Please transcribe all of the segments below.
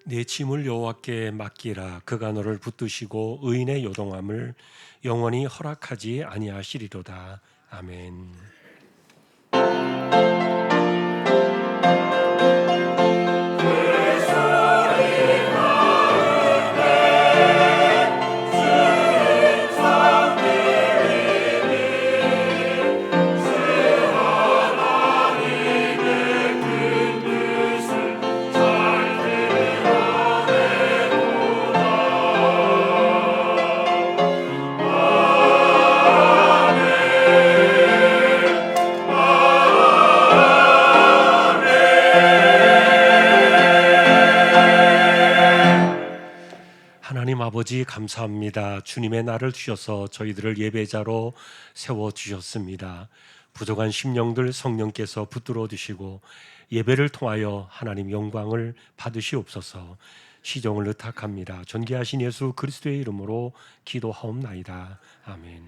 내 짐을 여호와께 맡기라. 그가 너를 붙드시고 의인의 요동함을 영원히 허락하지 아니하시리로다. 아멘. 하나님 아버지 감사합니다. 주님의 날을 주셔서 저희들을 예배자로 세워주셨습니다. 부족한 심령들 성령께서 붙들어 주시고 예배를 통하여 하나님 영광을 받으시옵소서. 시종을 의탁합니다. 존귀하신 예수 그리스도의 이름으로 기도하옵나이다. 아멘.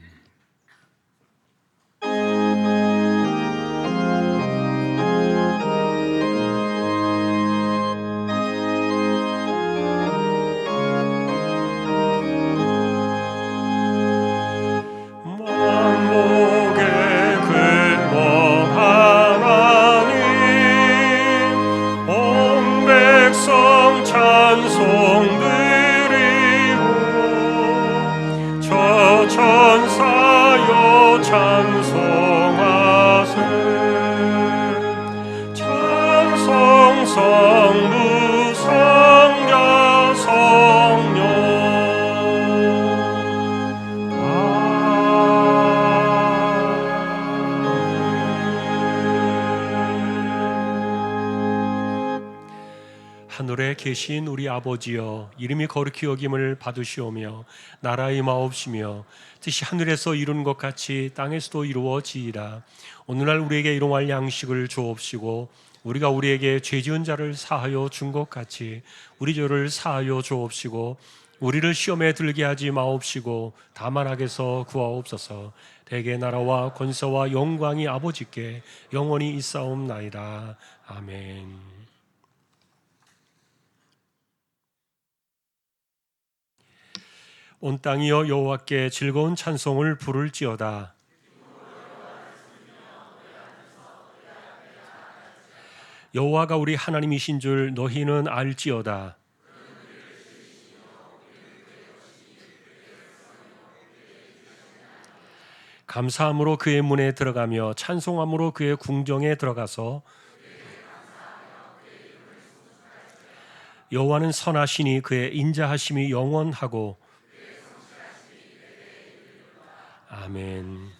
천사여 찬송하세. 찬송 성부 성자 성령. 하늘에 계신 우리 아버지여, 이름이 거룩히 여김을 받으시오며 나라의 마옵시며 뜻이 하늘에서 이룬 것 같이 땅에서도 이루어지이다. 오늘날 우리에게 일용할 양식을 주옵시고 우리가 우리에게 죄 지은 자를 사하여 준 것 같이 우리 죄를 사하여 주옵시고 우리를 시험에 들게 하지 마옵시고 다만 악에서 구하옵소서. 대개 나라와 권세와 영광이 아버지께 영원히 있사옵나이다. 아멘. 온 땅이여 여호와께 즐거운 찬송을 부를지어다. 여호와가 우리 하나님이신 줄 너희는 알지어다. 감사함으로 그의 문에 들어가며 찬송함으로 그의 궁정에 들어가서 여호와는 선하시니 그의 인자하심이 영원하고. 아멘.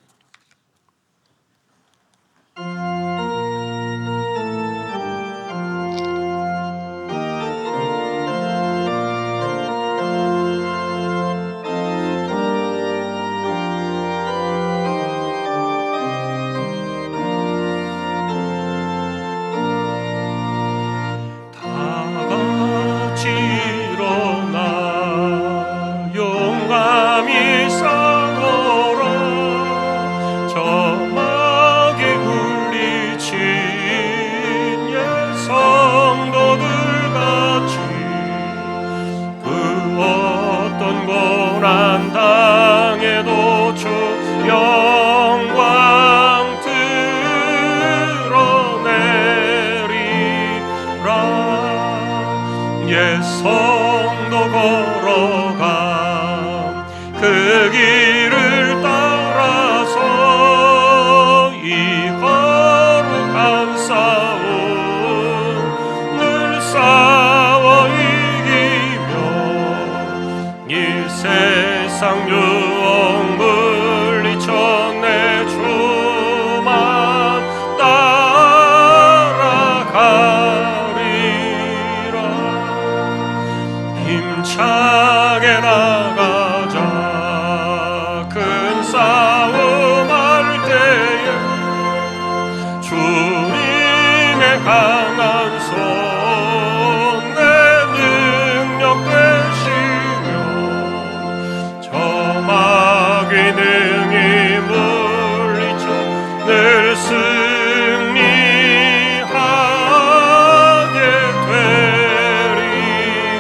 영광 드러내리라. 옛 성도 걸어가 그 길을 따라서 이 거룩한 싸움 늘 싸워 이기며 이 세상 유혹 물리쳐 내 주만 따라가리라. 힘차게 나가자. 큰 싸움 할 때에 주님의 강한 손 내 능력 되시며 저마귀 능히 물리쳐 늘 승리하게 되리라.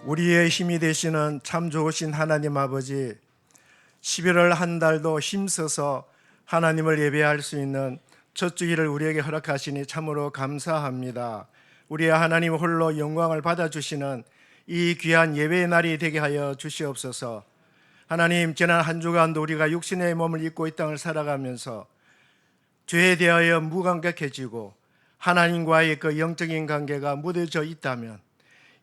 우리의 힘이 되시는 참 좋으신 하나님 아버지, 11월 한 달도 힘써서 하나님을 예배할 수 있는 첫 주일을 우리에게 허락하시니 참으로 감사합니다. 우리의 하나님 홀로 영광을 받아주시는 이 귀한 예배의 날이 되게 하여 주시옵소서. 하나님, 지난 한 주간도 우리가 육신의 몸을 입고 이 땅을 살아가면서 죄에 대하여 무감각해지고 하나님과의 그 영적인 관계가 무뎌져 있다면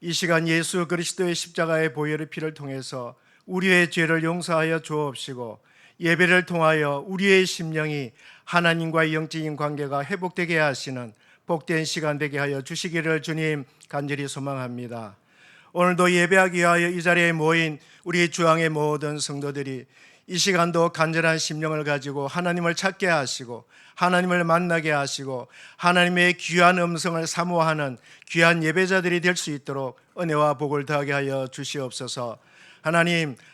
이 시간 예수 그리스도의 십자가의 보혈의 피를 통해서 우리의 죄를 용서하여 주옵시고 예배를 통하여 우리의 심령이 하나님과의 영적인 관계가 회복되게 하시는 복된 시간 되게 하여 주시기를 주님 간절히 소망합니다. 오늘도 예배하기 위하여 이 자리에 모인 우리 주왕의 모든 성도들이 이 시간도 간절한 심령을 가지고 하나님을 찾게 하시고 하나님을 만나게 하시고 하나님의 귀한 음성을 사모하는 귀한 예배자들이 될 수 있도록 은혜와 복을 더하게 하여 주시옵소서.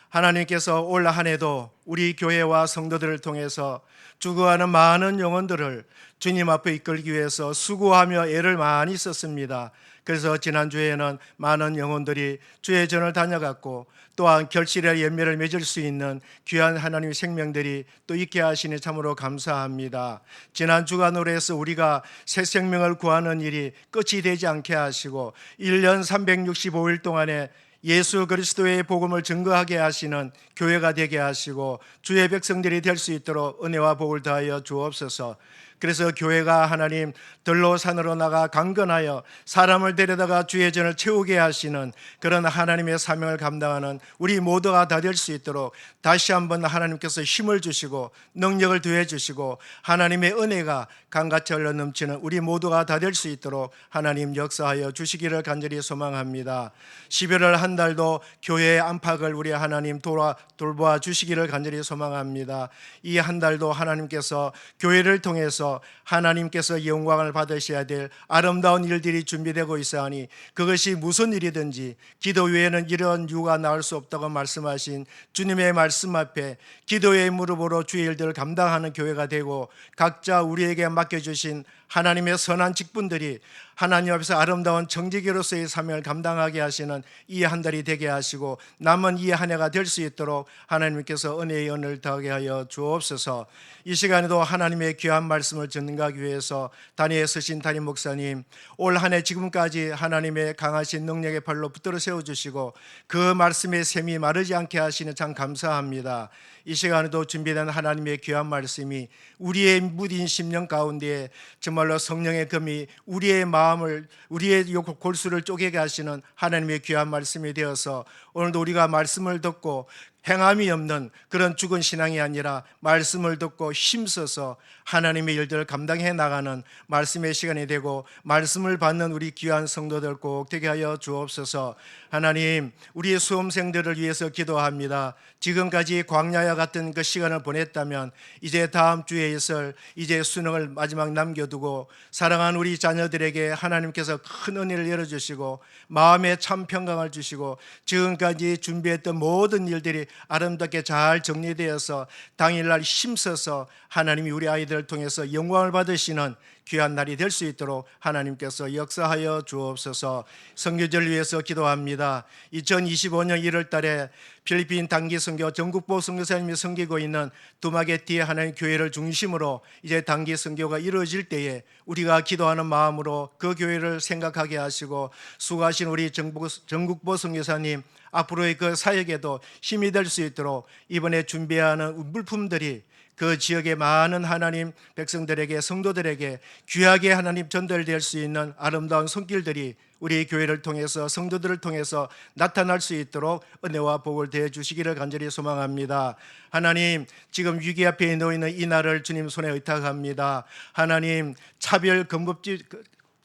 하나님께서 올 한 해도 우리 교회와 성도들을 통해서 죽어가는 많은 영혼들을 주님 앞에 이끌기 위해서 수고하며 애를 많이 썼습니다. 그래서 지난주에는 많은 영혼들이 주의 전을 다녀갔고 또한 결실의 열매를 맺을 수 있는 귀한 하나님의 생명들이 또 있게 하시니 참으로 감사합니다. 지난 주간으로 해서 우리가 새 생명을 구하는 일이 끝이 되지 않게 하시고 1년 365일 동안에 예수 그리스도의 복음을 증거하게 하시는 교회가 되게 하시고 주의 백성들이 될 수 있도록 은혜와 복을 더하여 주옵소서. 그래서 교회가 하나님 들로 산으로 나가 강건하여 사람을 데려다가 주의 전을 채우게 하시는 그런 하나님의 사명을 감당하는 우리 모두가 다 될 수 있도록 다시 한번 하나님께서 힘을 주시고 능력을 더해 주시고 하나님의 은혜가 강같이 흘러 넘치는 우리 모두가 다 될 수 있도록 하나님 역사하여 주시기를 간절히 소망합니다. 11월 한 달도 교회의 안팎을 우리 하나님 돌보아 주시기를 간절히 소망합니다. 이 한 달도 하나님께서 교회를 통해서 하나님께서 영광을 받으셔야 될 아름다운 일들이 준비되고 있사오니 그것이 무슨 일이든지 기도 외에는 이런 이유가 나올 수 없다고 말씀하신 주님의 말씀 앞에 기도의 무릎으로 주의 일들을 감당하는 교회가 되고 각자 우리에게 맡겨주신 하나님의 선한 직분들이 하나님 앞에서 아름다운 정직이로서의 사명을 감당하게 하시는 이 한 달이 되게 하시고 남은 이 한 해가 될 수 있도록 하나님께서 은혜의 은혜를 더하게 하여 주옵소서. 이 시간에도 하나님의 귀한 말씀을 전가하기 위해서 단위에 서신 담임 목사님, 올 한 해 지금까지 하나님의 강하신 능력의 발로 붙들어 세워주시고 그 말씀의 샘이 마르지 않게 하시는 참 감사합니다. 이 시간에도 준비된 하나님의 귀한 말씀이 우리의 무딘 심령 가운데 정말로 성령의 금이 우리의 마음을 우리의 골수를 쪼개게 하시는 하나님의 귀한 말씀이 되어서 오늘도 우리가 말씀을 듣고 행함이 없는 그런 죽은 신앙이 아니라 말씀을 듣고 힘써서 하나님의 일들을 감당해 나가는 말씀의 시간이 되고 말씀을 받는 우리 귀한 성도들 꼭 되게 하여 주옵소서. 하나님, 우리의 수험생들을 위해서 기도합니다. 지금까지 광야와 같은 그 시간을 보냈다면 이제 다음 주에 있을 이제 수능을 마지막 남겨두고 사랑하는 우리 자녀들에게 하나님께서 큰 은혜를 열어주시고 마음에 참 평강을 주시고 지금까지 준비했던 모든 일들이 아름답게 잘 정리되어서 당일날 힘써서 하나님이 우리 아이들을 통해서 영광을 받으시는 귀한 날이 될 수 있도록 하나님께서 역사하여 주옵소서. 선교제를 위해서 기도합니다. 2025년 1월 달에 필리핀 단기 선교 전국보 선교사님이 섬기고 있는 두마게티 하나님 교회를 중심으로 이제 단기 선교가 이루어질 때에 우리가 기도하는 마음으로 그 교회를 생각하게 하시고 수고하신 우리 전국보 선교사님 앞으로의 그 사역에도 힘이 될 수 있도록 이번에 준비하는 물품들이 그 지역의 많은 하나님 백성들에게 성도들에게 귀하게 하나님 전달될 수 있는 아름다운 손길들이 우리 교회를 통해서 성도들을 통해서 나타날 수 있도록 은혜와 복을 더해 주시기를 간절히 소망합니다. 하나님, 지금 위기 앞에 놓이는 이 날을 주님 손에 의탁합니다. 하나님,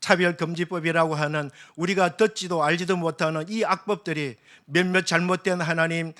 차별금지법이라고 하는 우리가 듣지도 알지도 못하는 이 악법들이 몇몇 잘못된 하나님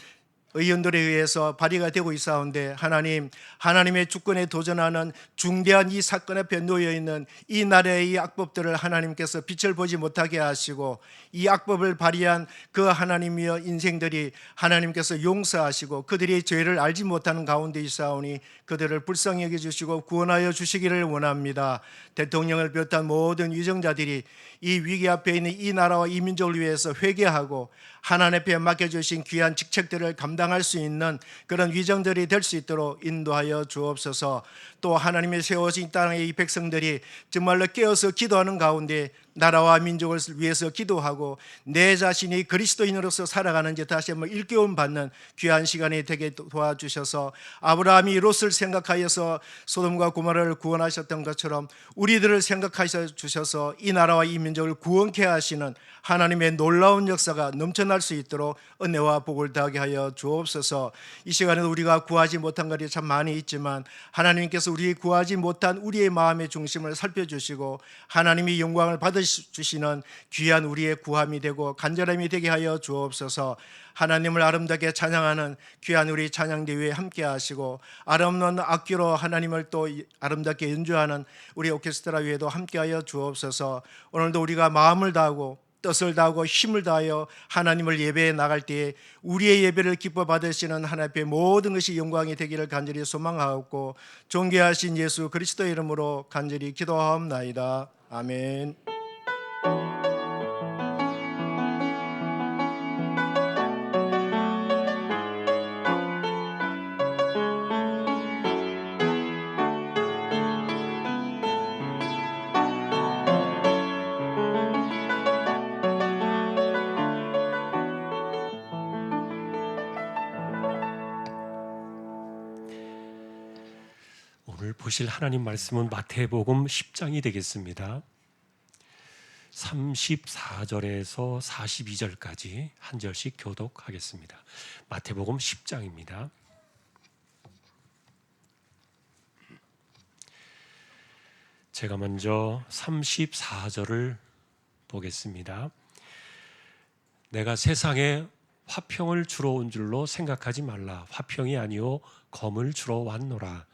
의원들에 의해서 발의가 되고 있사온데 하나님의 주권에 도전하는 중대한 이 사건 앞에 놓여있는 이 나라의 이 악법들을 하나님께서 빛을 보지 못하게 하시고 이 악법을 발의한 그 하나님이여 인생들이 하나님께서 용서하시고 그들이 죄를 알지 못하는 가운데 있사오니 그들을 불쌍히 여겨주시고 구원하여 주시기를 원합니다. 대통령을 비롯한 모든 위정자들이 이 위기 앞에 있는 이 나라와 이 민족을 위해서 회개하고 하나님 앞에 맡겨주신 귀한 직책들을 감당할 수 있는 그런 위정들이 될 수 있도록 인도하여 주옵소서. 또 하나님의 세워진 땅의 이 백성들이 정말로 깨어서 기도하는 가운데 나라와 민족을 위해서 기도하고 내 자신이 그리스도인으로서 살아가는지 다시 한번 일깨움 받는 귀한 시간이 되게 도와주셔서 아브라함이 롯을 생각하여서 소돔과 고모라를 구원하셨던 것처럼 우리들을 생각하셔 주셔서 이 나라와 이 민족을 구원케 하시는 하나님의 놀라운 역사가 넘쳐날 수 있도록 은혜와 복을 더하게 하여 주옵소서. 이 시간에도 우리가 구하지 못한 것이 참 많이 있지만 하나님께서 우리 구하지 못한 우리의 마음의 중심을 살펴주시고 하나님이 영광을 받으시는 귀한 우리의 구함이 되고 간절함이 되게 하여 주옵소서. 하나님을 아름답게 찬양하는 귀한 우리 찬양대회에 함께 하시고 아름다운 악기로 하나님을 또 아름답게 연주하는 우리 오케스트라 위에도 함께 하여 주옵소서. 오늘도 우리가 마음을 다하고 뜻을 다하고 힘을 다하여 하나님을 예배해 나갈 때에 우리의 예배를 기뻐 받으시는 하나님의 모든 것이 영광이 되기를 간절히 소망하옵고 존귀하신 예수 그리스도의 이름으로 간절히 기도하옵나이다. 아멘. 오늘 보실 하나님 말씀은 마태복음 10장이 되겠습니다. 34절에서 42절까지 한 절씩 교독하겠습니다. 마태복음 10장입니다. 제가 먼저 34절을 보겠습니다. 내가 세상에 화평을 주러 온 줄로 생각하지 말라. 화평이 아니요 검을 주러 왔노라.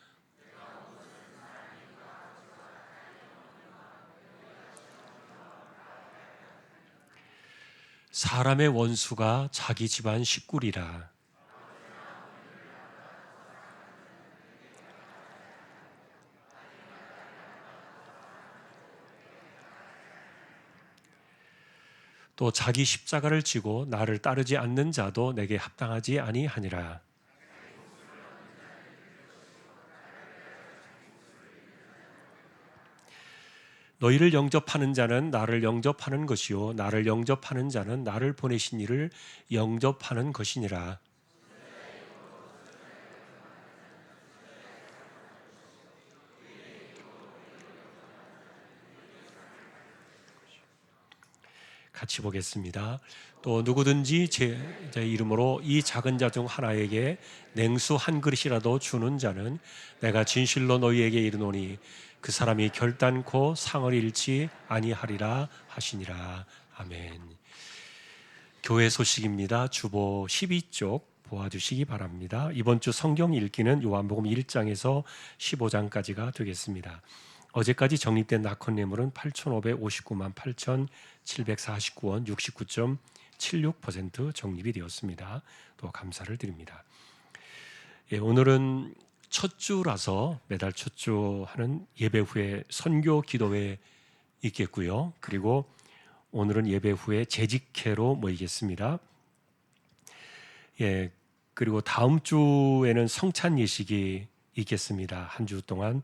사람의 원수가 자기 집안 식구리라. 또 자기 십자가를 지고 나를 따르지 않는 자도 내게 합당하지 아니하니라. 너희를 영접하는 자는 나를 영접하는 것이요 나를 영접하는 자는 나를 보내신 이를 영접하는 것이니라. 같이 보겠습니다. 또 누구든지 제 이름으로 이 작은 자 중 하나에게 냉수 한 그릇이라도 주는 자는 내가 진실로 너희에게 이르노니 그 사람이 결단코 상을 잃지 아니하리라 하시니라. 아멘. 교회 소식입니다. 주보 12쪽 보아주시기 바랍니다. 이번 주 성경 읽기는 요한복음 1장에서 15장까지가 되겠습니다. 어제까지 적립된 낙헌 예물은 8,559만 8,749원 69.76% 적립이 되었습니다. 또 감사를 드립니다. 오늘은 첫 주라서 매달 첫 주 하는 예배 후에 선교 기도회 있겠고요. 그리고 오늘은 예배 후에 재직회로 모이겠습니다. 그리고 다음 주에는 성찬 예식이 있겠습니다. 한 주 동안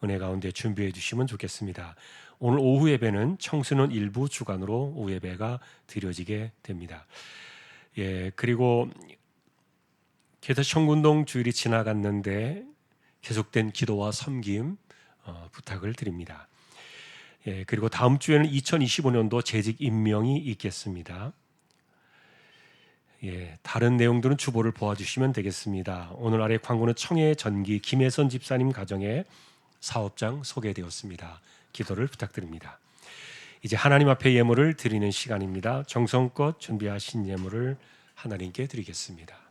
은혜 가운데 준비해 주시면 좋겠습니다. 오늘 오후 예배는 청소년 일부 주간으로 오후 예배가 드려지게 됩니다. 그리고 개서청군동 주일이 지나갔는데 계속된 기도와 섬김 부탁을 드립니다. 그리고 다음 주에는 2025년도 재직 임명이 있겠습니다. 다른 내용들은 주보를 보아주시면 되겠습니다. 오늘 아래 광고는 청해 전기 김혜선 집사님 가정에 사업장 소개되었습니다. 기도를 부탁드립니다. 이제 하나님 앞에 예물을 드리는 시간입니다. 정성껏 준비하신 예물을 하나님께 드리겠습니다.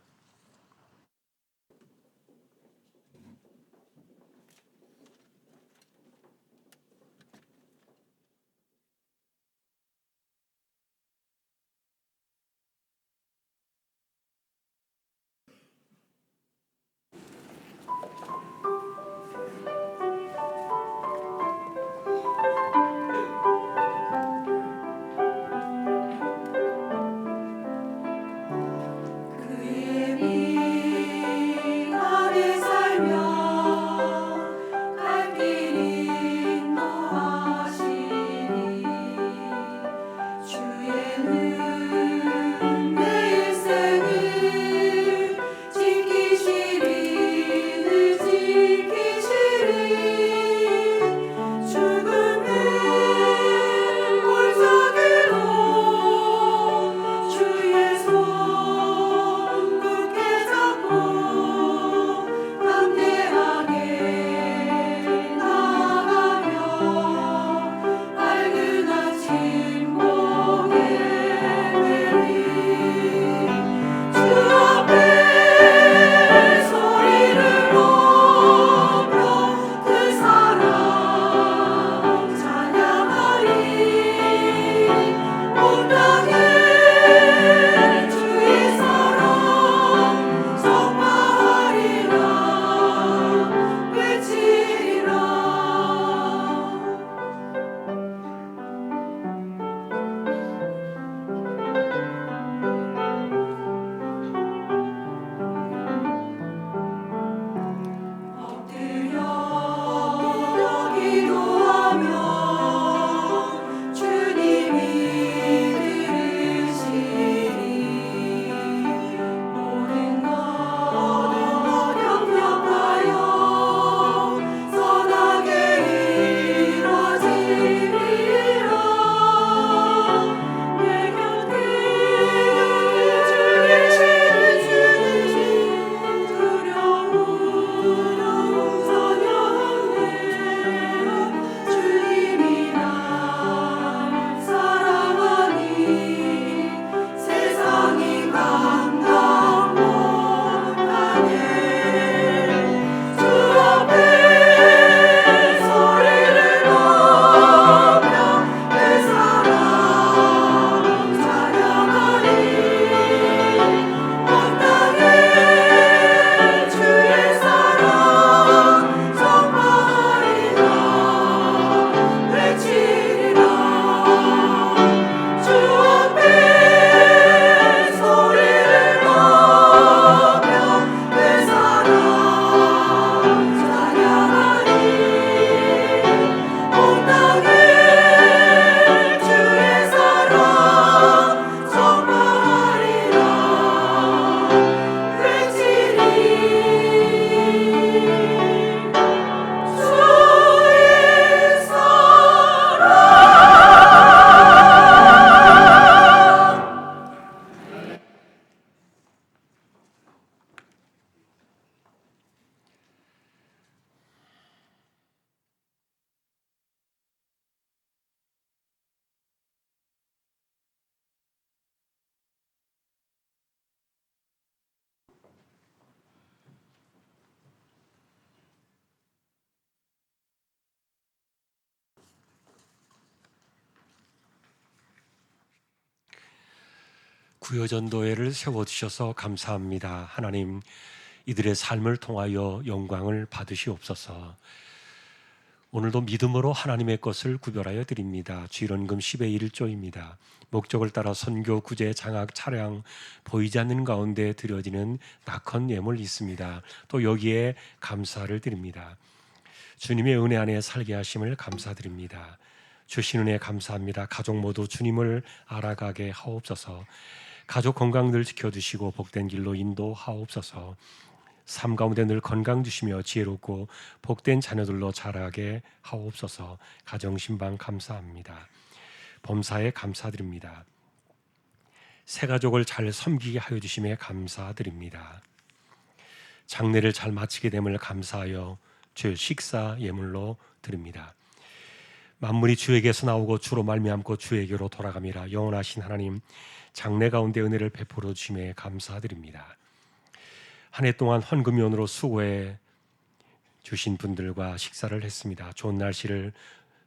구여전도회를 세워주셔서 감사합니다. 하나님, 이들의 삶을 통하여 영광을 받으시옵소서. 오늘도 믿음으로 하나님의 것을 구별하여 드립니다. 주일원금 10의 1조입니다. 목적을 따라 선교, 구제, 장학, 차량 보이지 않는 가운데 드려지는 낙헌 예물 있습니다. 또 여기에 감사를 드립니다. 주님의 은혜 안에 살게 하심을 감사드립니다. 주신 은혜 감사합니다. 가족 모두 주님을 알아가게 하옵소서. 가족 건강 늘 지켜주시고 복된 길로 인도하옵소서. 삶 가운데 늘 건강 주시며 지혜롭고 복된 자녀들로 자라게 하옵소서. 가정신방 감사합니다. 범사에 감사드립니다. 새 가족을 잘 섬기게 하여 주심에 감사드립니다. 장례를 잘 마치게 됨을 감사하여 주 식사 예물로 드립니다. 만물이 주에게서 나오고 주로 말미암고 주에게로 돌아감이라. 영원하신 하나님, 장래 가운데 은혜를 베풀어 주심에 감사드립니다. 한 해 동안 헌금위원으로 수고해 주신 분들과 식사를 했습니다. 좋은 날씨를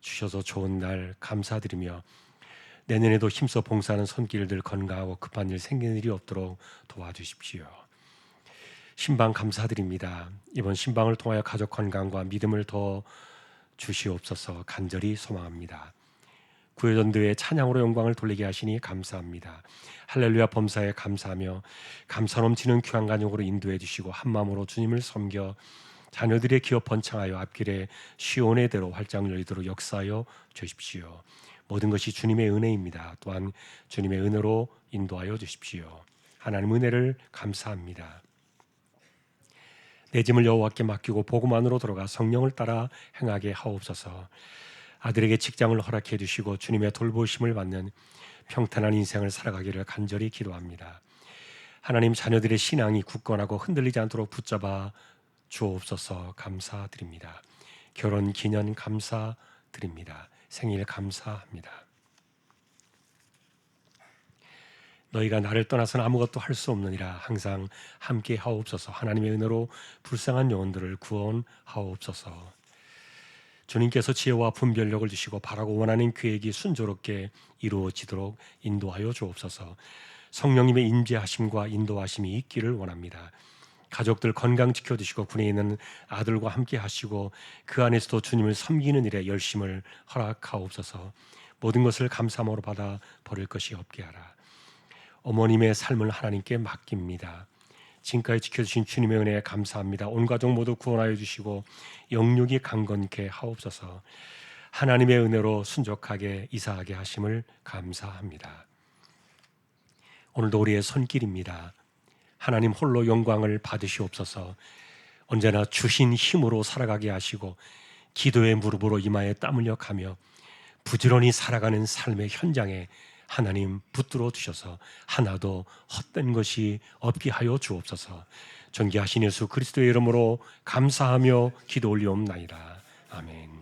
주셔서 좋은 날 감사드리며 내년에도 힘써 봉사하는 손길들 건강하고 급한 일 생기는 일이 없도록 도와주십시오. 신방 감사드립니다. 이번 신방을 통하여 가족 건강과 믿음을 더 주시옵소서 간절히 소망합니다. 구여전도의 찬양으로 영광을 돌리게 하시니 감사합니다. 할렐루야 범사에 감사하며 감사 넘치는 귀한 간역으로 인도해 주시고 한마음으로 주님을 섬겨 자녀들의 기업 번창하여 앞길에 시온의 대로 활짝 열리도록 역사하여 주십시오. 모든 것이 주님의 은혜입니다. 또한 주님의 은혜로 인도하여 주십시오. 하나님 은혜를 감사합니다. 내 짐을 여호와께 맡기고 복음 안으로 들어가 성령을 따라 행하게 하옵소서. 아들에게 직장을 허락해 주시고 주님의 돌보심을 받는 평탄한 인생을 살아가기를 간절히 기도합니다. 하나님, 자녀들의 신앙이 굳건하고 흔들리지 않도록 붙잡아 주옵소서. 감사드립니다. 결혼 기념 감사드립니다. 생일 감사합니다. 너희가 나를 떠나서는 아무것도 할 수 없느니라. 항상 함께 하옵소서. 하나님의 은혜로 불쌍한 영혼들을 구원하옵소서. 주님께서 지혜와 분별력을 주시고 바라고 원하는 계획이 순조롭게 이루어지도록 인도하여 주옵소서. 성령님의 인재하심과 인도하심이 있기를 원합니다. 가족들 건강 지켜주시고 군에 있는 아들과 함께 하시고 그 안에서도 주님을 섬기는 일에 열심을 허락하옵소서. 모든 것을 감사함으로 받아 버릴 것이 없게 하라. 어머님의 삶을 하나님께 맡깁니다. 지금까지 지켜주신 주님의 은혜에 감사합니다. 온 가족 모두 구원하여 주시고 영육이 강건케 하옵소서. 하나님의 은혜로 순족하게 이사하게 하심을 감사합니다. 오늘도 우리의 손길입니다. 하나님 홀로 영광을 받으시옵소서. 언제나 주신 힘으로 살아가게 하시고 기도의 무릎으로 이마에 땀 흘려 가며 부지런히 살아가는 삶의 현장에 하나님 붙들어 주셔서 하나도 헛된 것이 없게 하여 주옵소서. 존귀하신 예수 그리스도의 이름으로 감사하며 기도 올리옵나이다. 아멘.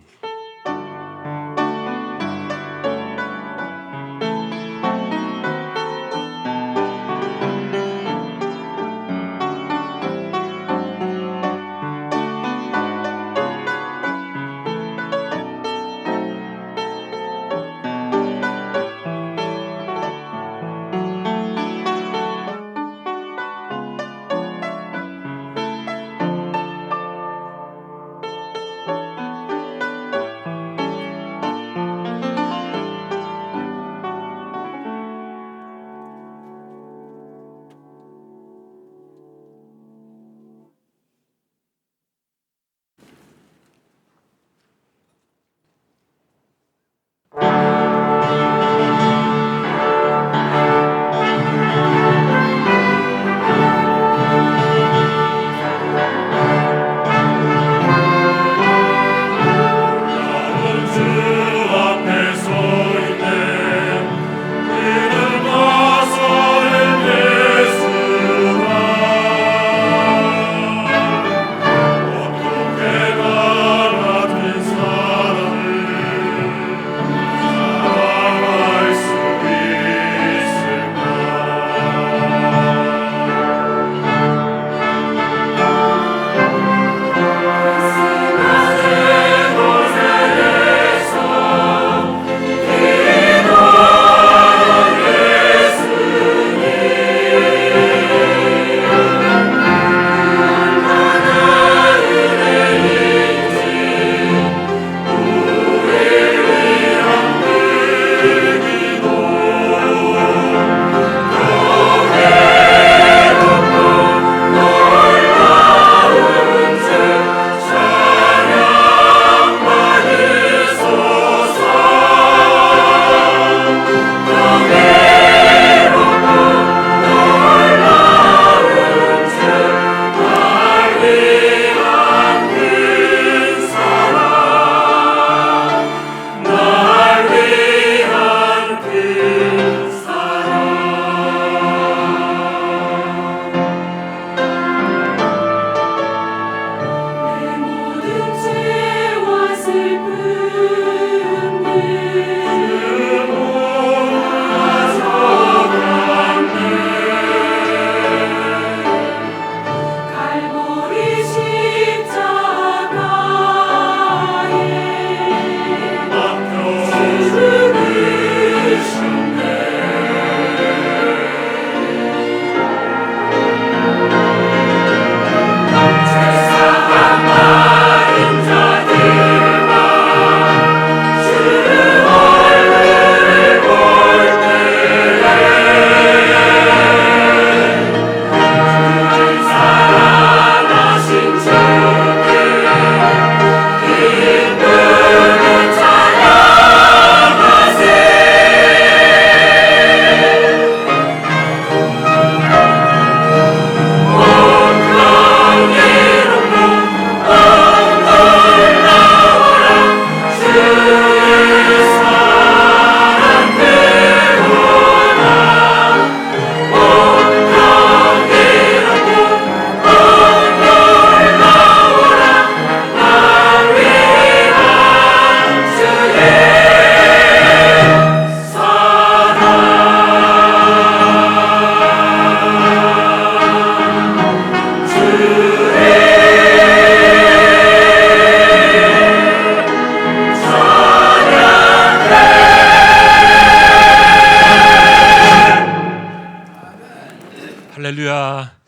할렐루야.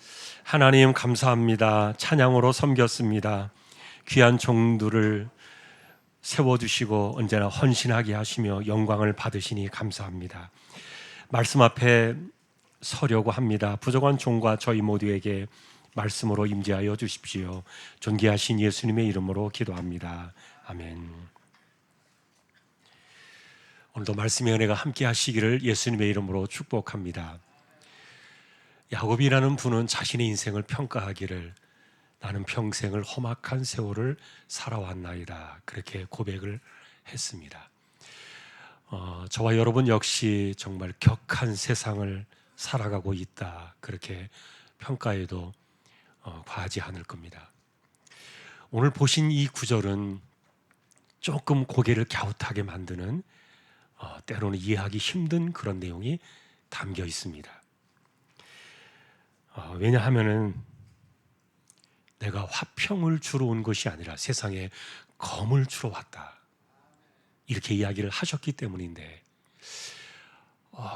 하나님 감사합니다. 찬양으로 섬겼습니다. 귀한 종들을 세워주시고 언제나 헌신하게 하시며 영광을 받으시니 감사합니다. 말씀 앞에 서려고 합니다. 부족한 종과 저희 모두에게 말씀으로 임재하여 주십시오. 존귀하신 예수님의 이름으로 기도합니다. 아멘. 오늘도 말씀의 은혜가 함께 하시기를 예수님의 이름으로 축복합니다. 야곱이라는 분은 자신의 인생을 평가하기를 나는 평생을 험악한 세월을 살아왔나이다, 그렇게 고백을 했습니다. 저와 여러분 역시 정말 격한 세상을 살아가고 있다, 그렇게 평가해도 과하지 않을 겁니다. 오늘 보신 이 구절은 조금 고개를 갸웃하게 만드는, 때로는 이해하기 힘든 그런 내용이 담겨 있습니다. 왜냐하면은 내가 화평을 주러 온 것이 아니라 세상에 검을 주러 왔다, 이렇게 이야기를 하셨기 때문인데,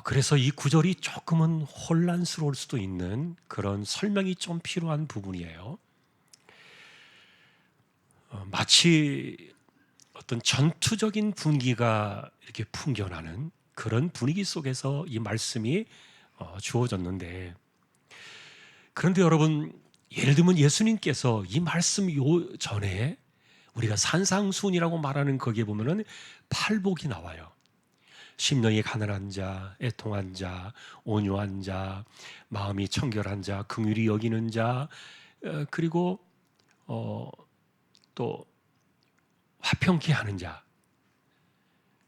그래서 이 구절이 조금은 혼란스러울 수도 있는 그런 설명이 좀 필요한 부분이에요. 마치 어떤 전투적인 분위기가 이렇게 풍겨나는 그런 분위기 속에서 이 말씀이 주어졌는데, 그런데 여러분, 예를 들면 예수님께서 이 말씀 전에 우리가 산상수훈이라고 말하는 거기에 보면은 팔복이 나와요. 심령이 가난한 자, 애통한 자, 온유한 자, 마음이 청결한 자, 긍휼히 여기는 자, 그리고 또 화평케 하는 자,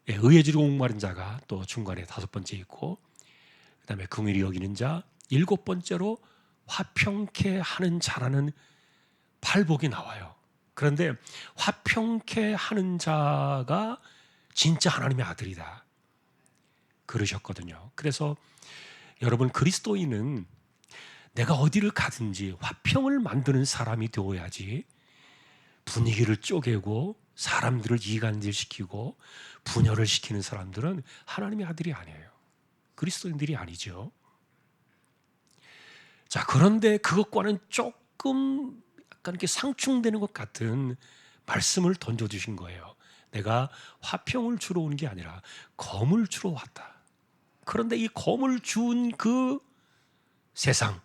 의에 지르고 목마른 자가 또 중간에 5번째 있고, 그 다음에 긍휼히 여기는 자, 7번째로 화평케 하는 자라는 팔복이 나와요. 그런데 화평케 하는 자가 진짜 하나님의 아들이다, 그러셨거든요. 그래서 여러분, 그리스도인은 내가 어디를 가든지 화평을 만드는 사람이 되어야지, 분위기를 쪼개고 사람들을 이간질시키고 분열을 시키는 사람들은 하나님의 아들이 아니에요. 그리스도인들이 아니죠. 자, 그런데 그것과는 조금 약간 이렇게 상충되는 것 같은 말씀을 던져주신 거예요. 내가 화평을 주러 온 게 아니라 검을 주러 왔다. 그런데 이 검을 준 그 세상,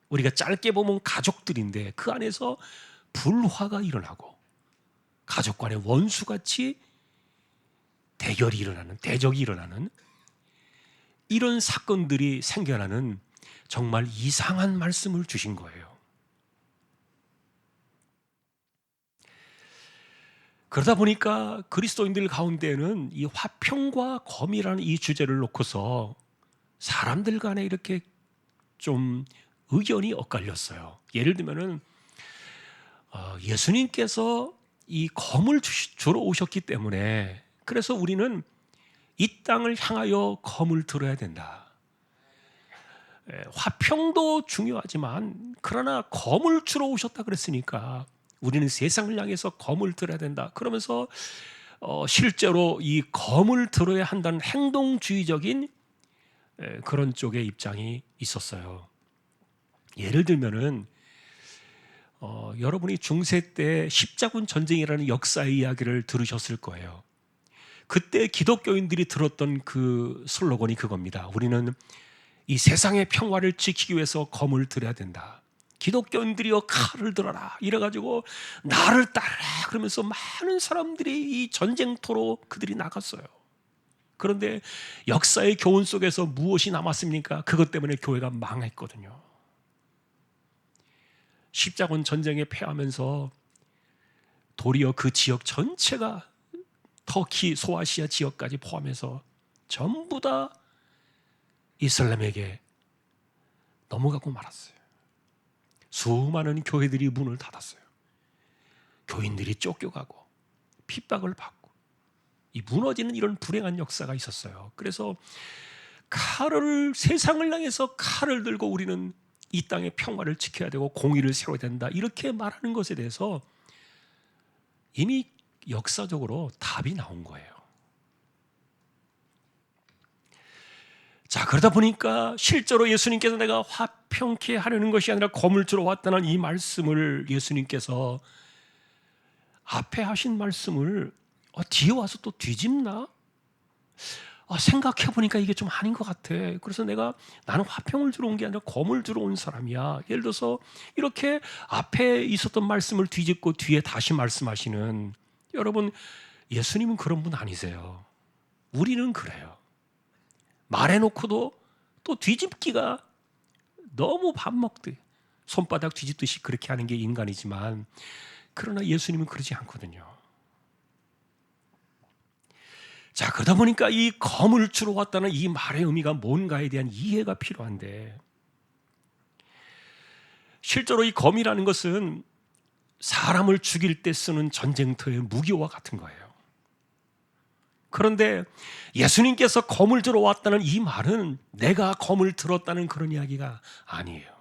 우리가 짧게 보면 가족들인데 그 안에서 불화가 일어나고 가족 간의 원수같이 대결이 일어나는, 대적이 일어나는 이런 사건들이 생겨나는 정말 이상한 말씀을 주신 거예요. 그러다 보니까 그리스도인들 가운데는 이 화평과 검이라는 이 주제를 놓고서 사람들 간에 이렇게 좀 의견이 엇갈렸어요. 예를 들면은 예수님께서 이 검을 주러 오셨기 때문에, 그래서 우리는 이 땅을 향하여 검을 들어야 된다. 화평도 중요하지만 그러나 검을 주러 오셨다 그랬으니까 우리는 세상을 향해서 검을 들어야 된다. 그러면서 실제로 이 검을 들어야 한다는 행동주의적인 그런 쪽의 입장이 있었어요. 예를 들면은 여러분이 중세 때 십자군 전쟁이라는 역사의 이야기를 들으셨을 거예요. 그때 기독교인들이 들었던 그 슬로건이 그겁니다. 우리는 이 세상의 평화를 지키기 위해서 검을 들어야 된다. 기독교인들이여 칼을 들어라, 이래가지고 나를 따르라 그러면서 많은 사람들이 이 전쟁터로 그들이 나갔어요. 그런데 역사의 교훈 속에서 무엇이 남았습니까? 그것 때문에 교회가 망했거든요. 십자군 전쟁에 패하면서 도리어 그 지역 전체가 터키, 소아시아 지역까지 포함해서 전부 다 이슬람에게 넘어가고 말았어요. 수많은 교회들이 문을 닫았어요. 교인들이 쫓겨가고 핍박을 받고, 이 무너지는 이런 불행한 역사가 있었어요. 그래서 세상을 향해서 칼을 들고 우리는 이 땅의 평화를 지켜야 되고 공의를 세워야 된다, 이렇게 말하는 것에 대해서 이미 역사적으로 답이 나온 거예요. 자, 그러다 보니까 실제로 예수님께서 내가 화평케 하려는 것이 아니라 검을 주러 왔다는 이 말씀을 예수님께서 앞에 하신 말씀을 뒤에 와서 또 뒤집나? 생각해보니까 이게 좀 아닌 것 같아. 그래서 나는 화평을 주러 온 게 아니라 검을 주러 온 사람이야. 예를 들어서 이렇게 앞에 있었던 말씀을 뒤집고 뒤에 다시 말씀하시는, 여러분, 예수님은 그런 분 아니세요. 우리는 그래요. 말해놓고도 또 뒤집기가 너무 밥 먹듯 손바닥 뒤집듯이 그렇게 하는 게 인간이지만, 그러나 예수님은 그러지 않거든요. 자, 그러다 보니까 이 검을 주러 왔다는 이 말의 의미가 뭔가에 대한 이해가 필요한데, 실제로 이 검이라는 것은 사람을 죽일 때 쓰는 전쟁터의 무기와 같은 거예요. 그런데 예수님께서 검을 들어 왔다는 이 말은 내가 검을 들었다는 그런 이야기가 아니에요.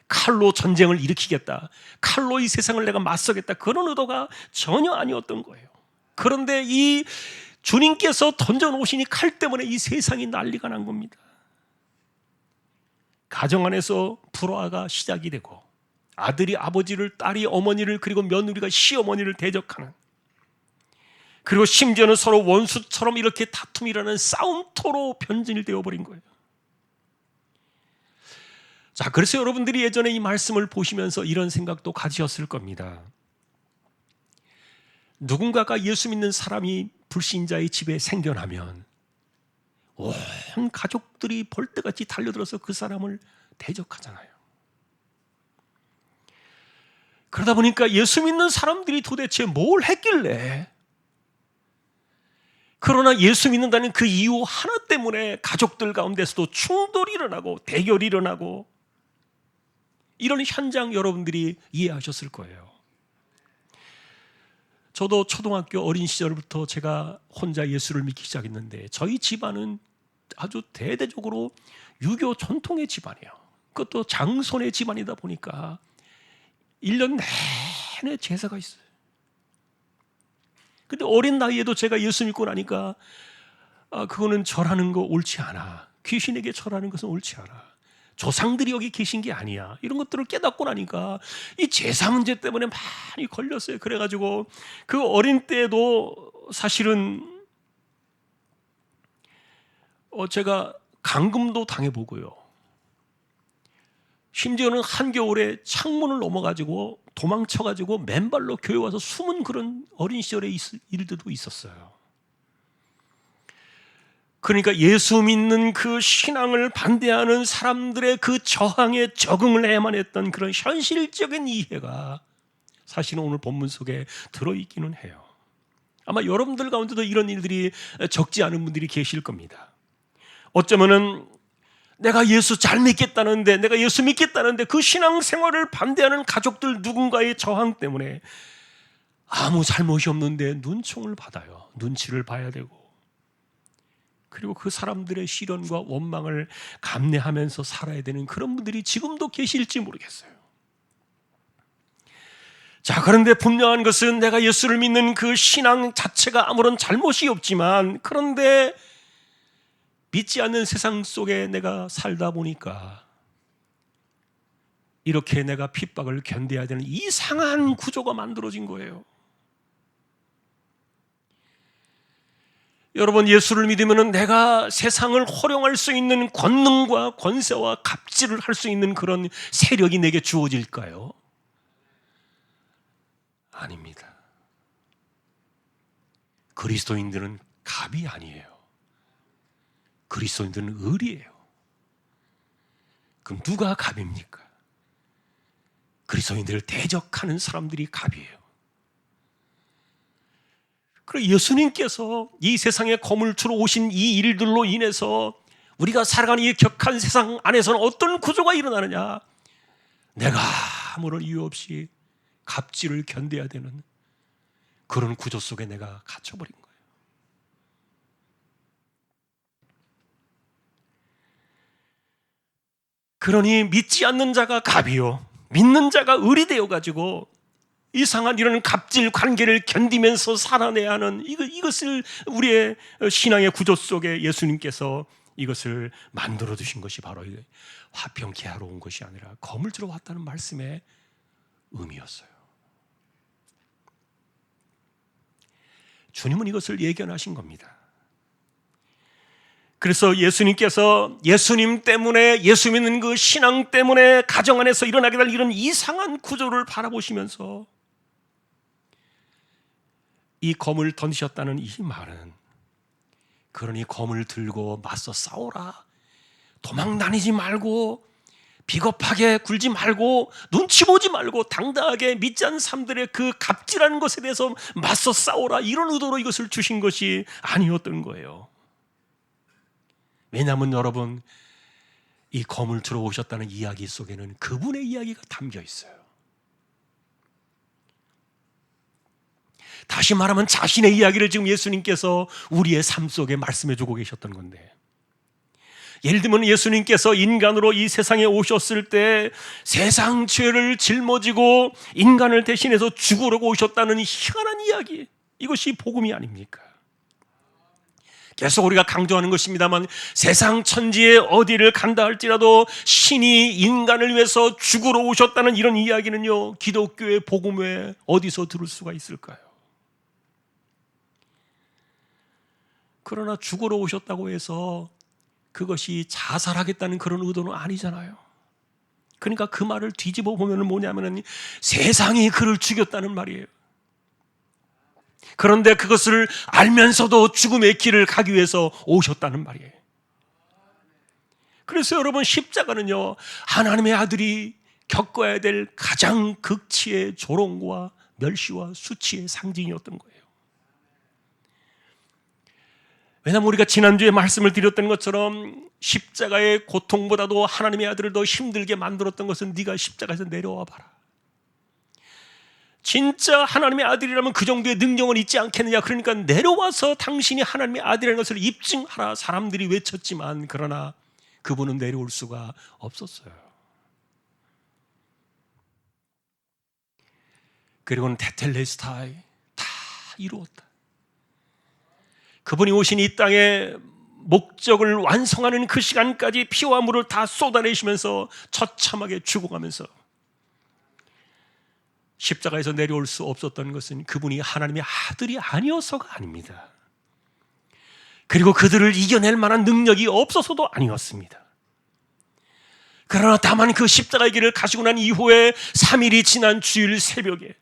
칼로 전쟁을 일으키겠다, 칼로 이 세상을 내가 맞서겠다, 그런 의도가 전혀 아니었던 거예요. 그런데 이 주님께서 던져놓으신 이 칼 때문에 이 세상이 난리가 난 겁니다. 가정 안에서 불화가 시작이 되고, 아들이 아버지를, 딸이 어머니를, 그리고 며느리가 시어머니를 대적하는, 그리고 심지어는 서로 원수처럼 이렇게 다툼이라는 싸움터로 변질되어 버린 거예요. 자, 그래서 여러분들이 예전에 이 말씀을 보시면서 이런 생각도 가지셨을 겁니다. 누군가가 예수 믿는 사람이 불신자의 집에 생겨나면 온 가족들이 벌떼같이 달려들어서 그 사람을 대적하잖아요. 그러다 보니까 예수 믿는 사람들이 도대체 뭘 했길래, 그러나 예수 믿는다는 그 이유 하나 때문에 가족들 가운데서도 충돌이 일어나고 대결이 일어나고, 이런 현장 여러분들이 이해하셨을 거예요. 저도 초등학교 어린 시절부터 제가 혼자 예수를 믿기 시작했는데, 저희 집안은 아주 대대적으로 유교 전통의 집안이에요. 그것도 장손의 집안이다 보니까 1년 내내 제사가 있어요. 근데 어린 나이에도 제가 예수 믿고 나니까 그거는 절하는 거 옳지 않아, 귀신에게 절하는 것은 옳지 않아, 조상들이 여기 계신 게 아니야, 이런 것들을 깨닫고 나니까 이 제사 문제 때문에 많이 걸렸어요. 그래가지고 그 어린 때에도 사실은 제가 감금도 당해보고요, 심지어는 한겨울에 창문을 넘어가지고 도망쳐가지고 맨발로 교회 와서 숨은 그런 어린 시절의 일들도 있었어요. 그러니까 예수 믿는 그 신앙을 반대하는 사람들의 그 저항에 적응을 해야만 했던 그런 현실적인 이해가 사실은 오늘 본문 속에 들어있기는 해요. 아마 여러분들 가운데도 이런 일들이 적지 않은 분들이 계실 겁니다. 어쩌면은 내가 예수 잘 믿겠다는데, 내가 예수 믿겠다는데 그 신앙생활을 반대하는 가족들 누군가의 저항 때문에 아무 잘못이 없는데 눈총을 받아요. 눈치를 봐야 되고, 그리고 그 사람들의 시련과 원망을 감내하면서 살아야 되는 그런 분들이 지금도 계실지 모르겠어요. 자, 그런데 분명한 것은 내가 예수를 믿는 그 신앙 자체가 아무런 잘못이 없지만, 그런데 믿지 않는 세상 속에 내가 살다 보니까 이렇게 내가 핍박을 견뎌야 되는 이상한 구조가 만들어진 거예요. 여러분, 예수를 믿으면 내가 세상을 호령할 수 있는 권능과 권세와 갑질을 할 수 있는 그런 세력이 내게 주어질까요? 아닙니다. 그리스도인들은 갑이 아니에요. 그리스도인들은 을이에요. 그럼 누가 갑입니까? 그리스도인들을 대적하는 사람들이 갑이에요. 그리고 예수님께서 이 세상에 검을 주러 오신 이 일들로 인해서 우리가 살아가는 이 격한 세상 안에서는 어떤 구조가 일어나느냐? 내가 아무런 이유 없이 갑질을 견뎌야 되는 그런 구조 속에 내가 갇혀버린 거예요. 그러니 믿지 않는 자가 갑이요, 믿는 자가 을이 되어가지고 이상한 이런 갑질 관계를 견디면서 살아내야 하는 이것을 우리의 신앙의 구조 속에 예수님께서 이것을 만들어 두신 것이 바로 화평케 하러 온 것이 아니라 검을 들어 왔다는 말씀의 의미였어요. 주님은 이것을 예견하신 겁니다. 그래서 예수님께서 예수님 때문에, 예수 믿는 그 신앙 때문에 가정 안에서 일어나게 될 이런 이상한 구조를 바라보시면서 이 검을 던지셨다는 이 말은, 그러니 검을 들고 맞서 싸워라, 도망 다니지 말고 비겁하게 굴지 말고 눈치 보지 말고 당당하게 믿지 않는 사람들의 그 갑질하는 것에 대해서 맞서 싸워라, 이런 의도로 이것을 주신 것이 아니었던 거예요. 왜냐하면 여러분, 이 검을 들어오셨다는 이야기 속에는 그분의 이야기가 담겨 있어요. 다시 말하면 자신의 이야기를 지금 예수님께서 우리의 삶 속에 말씀해 주고 계셨던 건데, 예를 들면 예수님께서 인간으로 이 세상에 오셨을 때 세상 죄를 짊어지고 인간을 대신해서 죽으려고 오셨다는 희한한 이야기, 이것이 복음이 아닙니까? 계속 우리가 강조하는 것입니다만, 세상 천지에 어디를 간다 할지라도 신이 인간을 위해서 죽으러 오셨다는 이런 이야기는요, 기독교의 복음 외에 어디서 들을 수가 있을까요? 그러나 죽으러 오셨다고 해서 그것이 자살하겠다는 그런 의도는 아니잖아요. 그러니까 그 말을 뒤집어 보면 뭐냐면은 세상이 그를 죽였다는 말이에요. 그런데 그것을 알면서도 죽음의 길을 가기 위해서 오셨다는 말이에요. 그래서 여러분, 십자가는요, 하나님의 아들이 겪어야 될 가장 극치의 조롱과 멸시와 수치의 상징이었던 거예요. 왜냐하면 우리가 지난주에 말씀을 드렸던 것처럼 십자가의 고통보다도 하나님의 아들을 더 힘들게 만들었던 것은 네가 십자가에서 내려와 봐라. 진짜 하나님의 아들이라면 그 정도의 능력은 있지 않겠느냐. 그러니까 내려와서 당신이 하나님의 아들이라는 것을 입증하라. 사람들이 외쳤지만 그러나 그분은 내려올 수가 없었어요. 그리고는 테텔레스타이 다 이루었다. 그분이 오신 이 땅에 목적을 완성하는 그 시간까지 피와 물을 다 쏟아내시면서 처참하게 죽어가면서 십자가에서 내려올 수 없었던 것은 그분이 하나님의 아들이 아니어서가 아닙니다. 그리고 그들을 이겨낼 만한 능력이 없어서도 아니었습니다. 그러나 다만 그 십자가의 길을 가시고 난 이후에 3일이 지난 주일 새벽에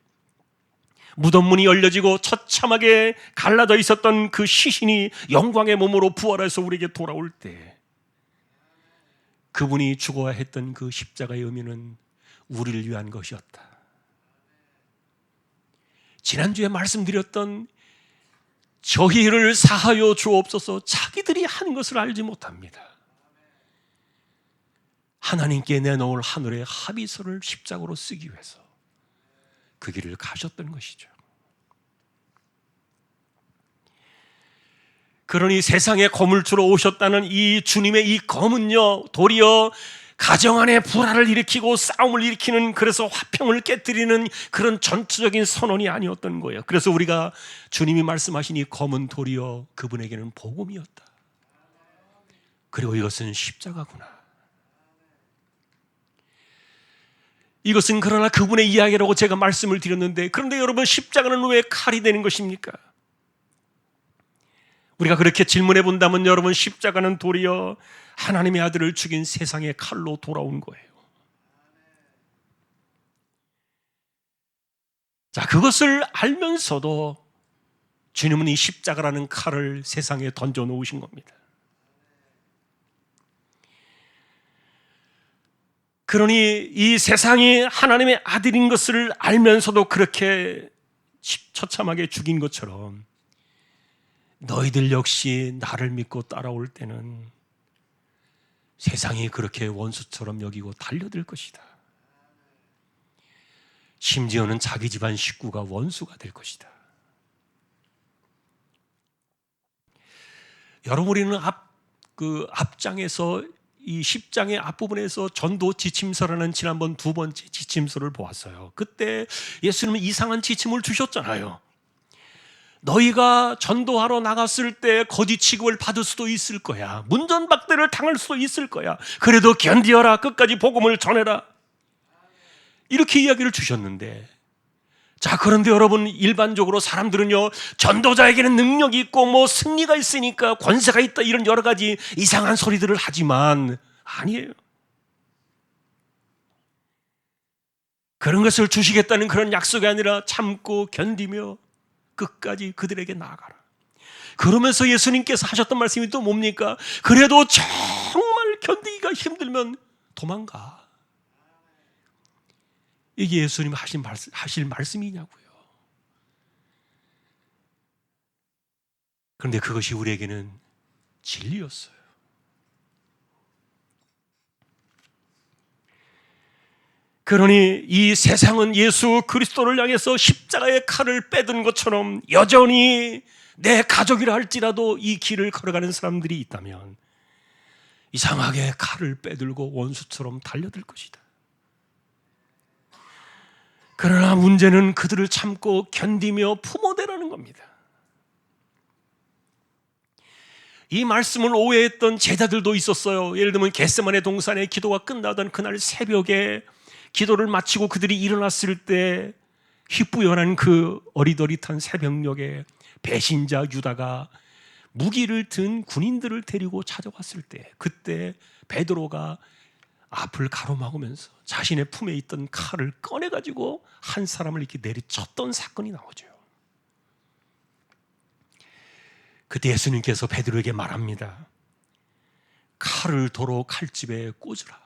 무덤 문이 열려지고 처참하게 갈라져 있었던 그 시신이 영광의 몸으로 부활해서 우리에게 돌아올 때, 그분이 죽어야 했던 그 십자가의 의미는 우리를 위한 것이었다. 지난주에 말씀드렸던 저희를 사하여 주옵소서, 자기들이 하는 것을 알지 못합니다. 하나님께 내놓을 하늘의 합의서를 십자가로 쓰기 위해서 그 길을 가셨던 것이죠. 그러니 세상에 검을 주러 오셨다는 이 주님의 이 검은요, 도리어 가정 안에 불화를 일으키고 싸움을 일으키는, 그래서 화평을 깨뜨리는 그런 전투적인 선언이 아니었던 거예요. 그래서 우리가 주님이 말씀하신 이 검은 도리어 그분에게는 복음이었다. 그리고 이것은 십자가구나. 이것은 그러나 그분의 이야기라고 제가 말씀을 드렸는데, 그런데 여러분, 십자가는 왜 칼이 되는 것입니까? 우리가 그렇게 질문해 본다면 여러분, 십자가는 도리어 하나님의 아들을 죽인 세상의 칼로 돌아온 거예요. 자, 그것을 알면서도 주님은 이 십자가라는 칼을 세상에 던져 놓으신 겁니다. 그러니 이 세상이 하나님의 아들인 것을 알면서도 그렇게 처참하게 죽인 것처럼 너희들 역시 나를 믿고 따라올 때는 세상이 그렇게 원수처럼 여기고 달려들 것이다. 심지어는 자기 집안 식구가 원수가 될 것이다. 여러분, 우리는 앞장에서 이 10장의 앞부분에서 전도 지침서라는 지난번 두 번째 지침서를 보았어요. 그때 예수님은 이상한 지침을 주셨잖아요. 너희가 전도하러 나갔을 때 거짓 취급을 받을 수도 있을 거야. 문전박대를 당할 수도 있을 거야. 그래도 견디어라. 끝까지 복음을 전해라. 이렇게 이야기를 주셨는데, 자, 그런데 여러분, 일반적으로 사람들은요, 전도자에게는 능력이 있고 뭐 승리가 있으니까 권세가 있다, 이런 여러 가지 이상한 소리들을 하지만 아니에요. 그런 것을 주시겠다는 그런 약속이 아니라 참고 견디며 끝까지 그들에게 나아가라. 그러면서 예수님께서 하셨던 말씀이 또 뭡니까? 그래도 정말 견디기가 힘들면 도망가. 이게 예수님 하실 말씀이냐고요. 그런데 그것이 우리에게는 진리였어요. 그러니 이 세상은 예수 그리스도를 향해서 십자가의 칼을 빼든 것처럼 여전히 내 가족이라 할지라도 이 길을 걸어가는 사람들이 있다면 이상하게 칼을 빼들고 원수처럼 달려들 것이다. 그러나 문제는 그들을 참고 견디며 품어내라는 겁니다. 이 말씀을 오해했던 제자들도 있었어요. 예를 들면 겟세마네 동산의 기도가 끝나던 그날 새벽에 기도를 마치고 그들이 일어났을 때 희뿌연한 그 어리더릿한 새벽녘에 배신자 유다가 무기를 든 군인들을 데리고 찾아왔을 때, 그때 베드로가 앞을 가로막으면서 자신의 품에 있던 칼을 꺼내가지고 한 사람을 이렇게 내리쳤던 사건이 나오죠. 그때 예수님께서 베드로에게 말합니다. 칼을 도로 칼집에 꽂으라.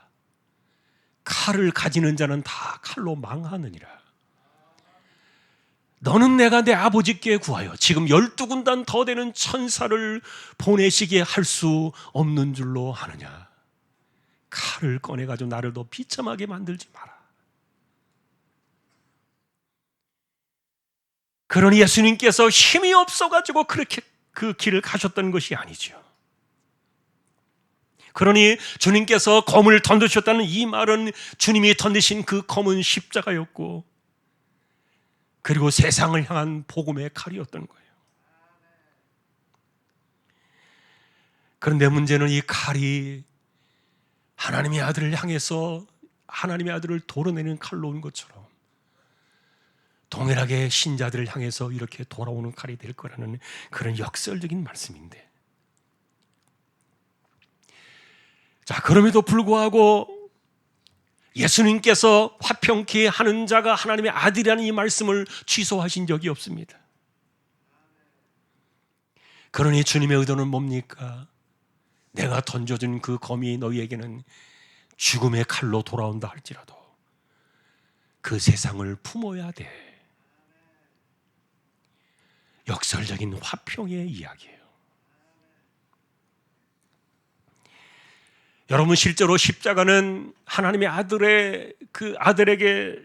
칼을 가지는 자는 다 칼로 망하느니라. 너는 내가 내 아버지께 구하여 지금 12군단 더 되는 천사를 보내시게 할 수 없는 줄로 하느냐. 칼을 꺼내가지고 나를 더 비참하게 만들지 마라. 그러니 예수님께서 힘이 없어가지고 그렇게 그 길을 가셨던 것이 아니죠. 그러니 주님께서 검을 던지셨다는 이 말은 주님이 던지신 그 검은 십자가였고, 그리고 세상을 향한 복음의 칼이었던 거예요. 그런데 문제는 이 칼이 하나님의 아들을 향해서 하나님의 아들을 도려내는 칼로 온 것처럼 동일하게 신자들을 향해서 이렇게 돌아오는 칼이 될 거라는 그런 역설적인 말씀인데, 자, 그럼에도 불구하고 예수님께서 화평케 하는 자가 하나님의 아들이라는 이 말씀을 취소하신 적이 없습니다. 그러니 주님의 의도는 뭡니까? 내가 던져준 그 검이 너희에게는 죽음의 칼로 돌아온다 할지라도 그 세상을 품어야 돼. 역설적인 화평의 이야기예요. 여러분, 실제로 십자가는 하나님의 아들의 그 아들에게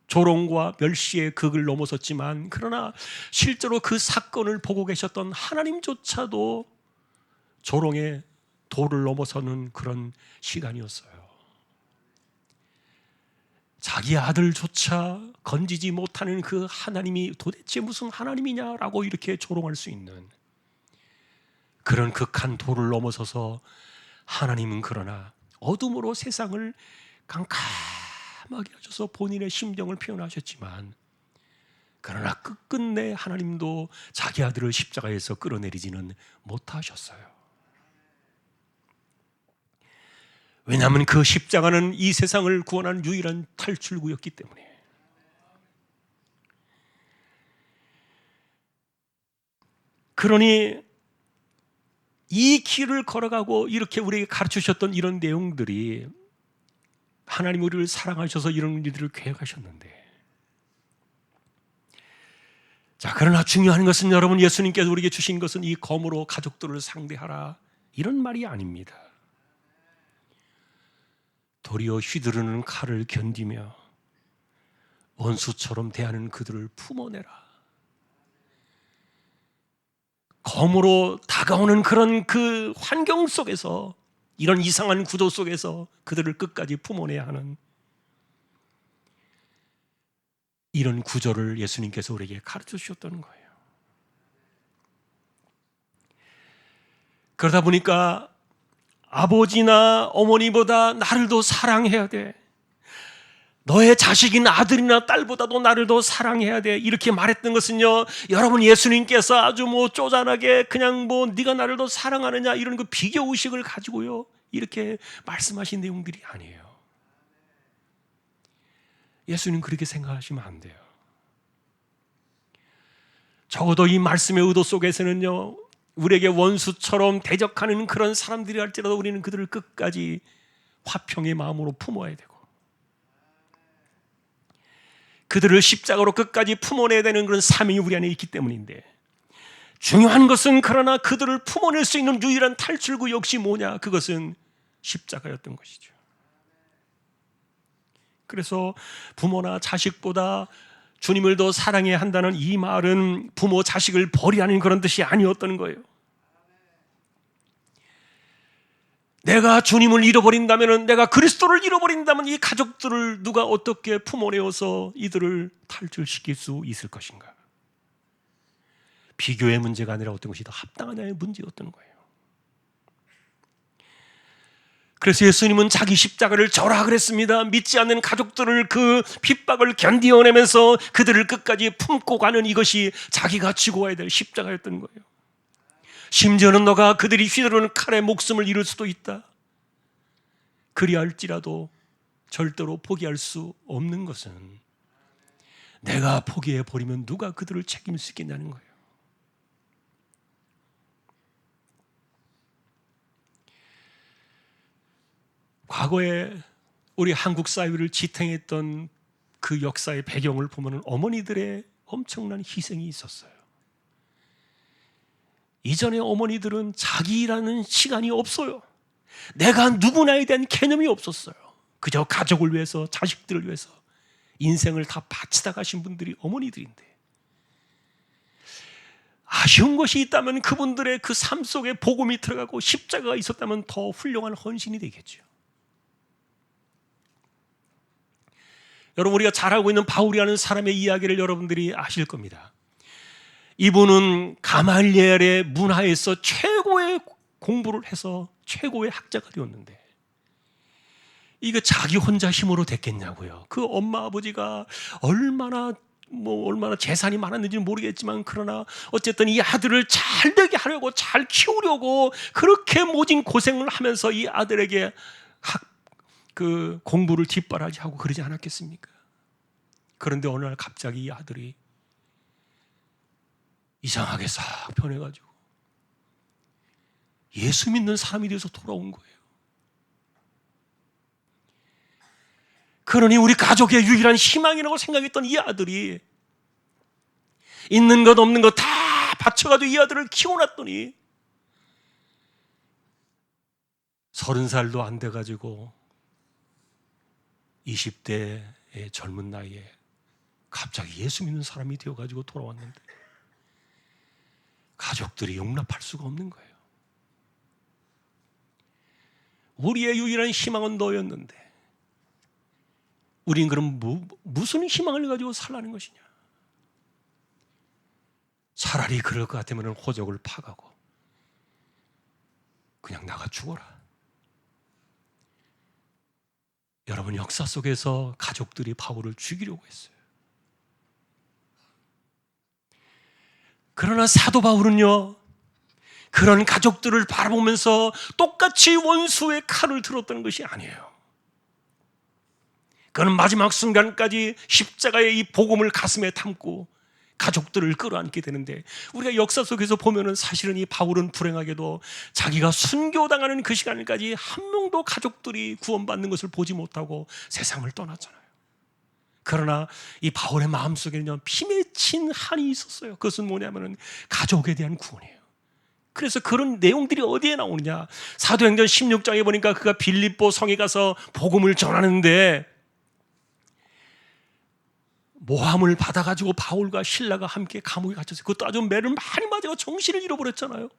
조롱과 멸시의 극을 넘어섰지만, 그러나 실제로 그 사건을 보고 계셨던 하나님조차도 조롱의 도를 넘어서는 그런 시간이었어요. 자기 아들조차 건지지 못하는 그 하나님이 도대체 무슨 하나님이냐라고 이렇게 조롱할 수 있는 그런 극한 도를 넘어서서 하나님은 그러나 어둠으로 세상을 깜깜하게 하셔서 본인의 심정을 표현하셨지만, 그러나 끝끝내 하나님도 자기 아들을 십자가에서 끌어내리지는 못하셨어요. 왜냐하면 그 십자가는 이 세상을 구원하는 유일한 탈출구였기 때문에. 그러니 이 길을 걸어가고 이렇게 우리에게 가르치셨던 이런 내용들이, 하나님 우리를 사랑하셔서 이런 일들을 계획하셨는데, 자, 그러나 중요한 것은 여러분, 예수님께서 우리에게 주신 것은 이 검으로 가족들을 상대하라 이런 말이 아닙니다. 도리어 휘두르는 칼을 견디며 원수처럼 대하는 그들을 품어내라. 검으로 다가오는 그런 그 환경 속에서 이런 이상한 구조 속에서 그들을 끝까지 품어내야 하는 이런 구조를 예수님께서 우리에게 가르쳐 주셨다는 거예요. 그러다 보니까 아버지나 어머니보다 나를 더 사랑해야 돼. 너의 자식인 아들이나 딸보다도 나를 더 사랑해야 돼. 이렇게 말했던 것은요, 여러분 예수님께서 아주 쪼잔하게 그냥 네가 나를 더 사랑하느냐 이런 그 비교 의식을 가지고요 이렇게 말씀하신 내용들이 아니에요. 예수님 그렇게 생각하시면 안 돼요. 적어도 이 말씀의 의도 속에서는요, 우리에게 원수처럼 대적하는 그런 사람들이 할지라도 우리는 그들을 끝까지 화평의 마음으로 품어야 되고, 그들을 십자가로 끝까지 품어내야 되는 그런 사명이 우리 안에 있기 때문인데, 중요한 것은 그러나 그들을 품어낼 수 있는 유일한 탈출구 역시 뭐냐? 그것은 십자가였던 것이죠. 그래서 부모나 자식보다 주님을 더 사랑해야 한다는 이 말은 부모 자식을 버리라는 그런 뜻이 아니었던 거예요. 내가 주님을 잃어버린다면, 내가 그리스도를 잃어버린다면 이 가족들을 누가 어떻게 품어내어서 이들을 탈출시킬 수 있을 것인가? 비교의 문제가 아니라 어떤 것이 더 합당하냐의 문제였던 거예요. 그래서 예수님은 자기 십자가를 져라 그랬습니다. 믿지 않는 가족들을 그 핍박을 견디어내면서 그들을 끝까지 품고 가는 이것이 자기가 지고 와야 될 십자가였던 거예요. 심지어는 너가 그들이 휘두르는 칼에 목숨을 잃을 수도 있다. 그리할지라도 절대로 포기할 수 없는 것은 내가 포기해버리면 누가 그들을 책임질 수 있겠냐는 거예요. 과거에 우리 한국 사회를 지탱했던 그 역사의 배경을 보면 어머니들의 엄청난 희생이 있었어요. 이전의 어머니들은 자기라는 시간이 없어요. 내가 누구나에 대한 개념이 없었어요. 그저 가족을 위해서, 자식들을 위해서 인생을 다 바치다 가신 분들이 어머니들인데, 아쉬운 것이 있다면 그분들의 그 삶 속에 복음이 들어가고 십자가가 있었다면 더 훌륭한 헌신이 되겠죠. 여러분, 우리가 잘 알고 있는 바울이라는 사람의 이야기를 여러분들이 아실 겁니다. 이분은 가말리엘의 문화에서 최고의 공부를 해서 최고의 학자가 되었는데, 이거 자기 혼자 힘으로 됐겠냐고요. 그 엄마 아버지가 얼마나 재산이 많았는지는 모르겠지만, 그러나 어쨌든 이 아들을 잘 되게 하려고, 잘 키우려고 그렇게 모진 고생을 하면서 이 아들에게 그 공부를 뒷바라지하고 그러지 않았겠습니까? 그런데 어느 날 갑자기 이 아들이 이상하게 싹 변해가지고 예수 믿는 사람이 돼서 돌아온 거예요. 그러니 우리 가족의 유일한 희망이라고 생각했던 이 아들이 있는 것 없는 것 다 바쳐가지고 이 아들을 키워놨더니 30살도 안 돼가지고 20대의 젊은 나이에 갑자기 예수 믿는 사람이 되어가지고 돌아왔는데 가족들이 용납할 수가 없는 거예요. 우리의 유일한 희망은 너였는데 우린 그럼 무슨 희망을 가지고 살라는 것이냐? 차라리 그럴 것 같으면 호적을 파가고 그냥 나가 죽어라. 여러분, 역사 속에서 가족들이 바울을 죽이려고 했어요. 그러나 사도 바울은요, 그런 가족들을 바라보면서 똑같이 원수의 칼을 들었다는 것이 아니에요. 그는 마지막 순간까지 십자가의 이 복음을 가슴에 담고 가족들을 끌어안게 되는데, 우리가 역사 속에서 보면은 사실은 이 바울은 불행하게도 자기가 순교당하는 그 시간까지 한 명도 가족들이 구원받는 것을 보지 못하고 세상을 떠났잖아요. 그러나 이 바울의 마음속에는 피맺힌 한이 있었어요. 그것은 뭐냐면은 가족에 대한 구원이에요. 그래서 그런 내용들이 어디에 나오느냐? 사도행전 16장에 보니까 그가 빌립보 성에 가서 복음을 전하는데 모함을 받아가지고 바울과 실라가 함께 감옥에 갇혔어요. 그것도 아주 매를 많이 맞아서 정신을 잃어버렸잖아요.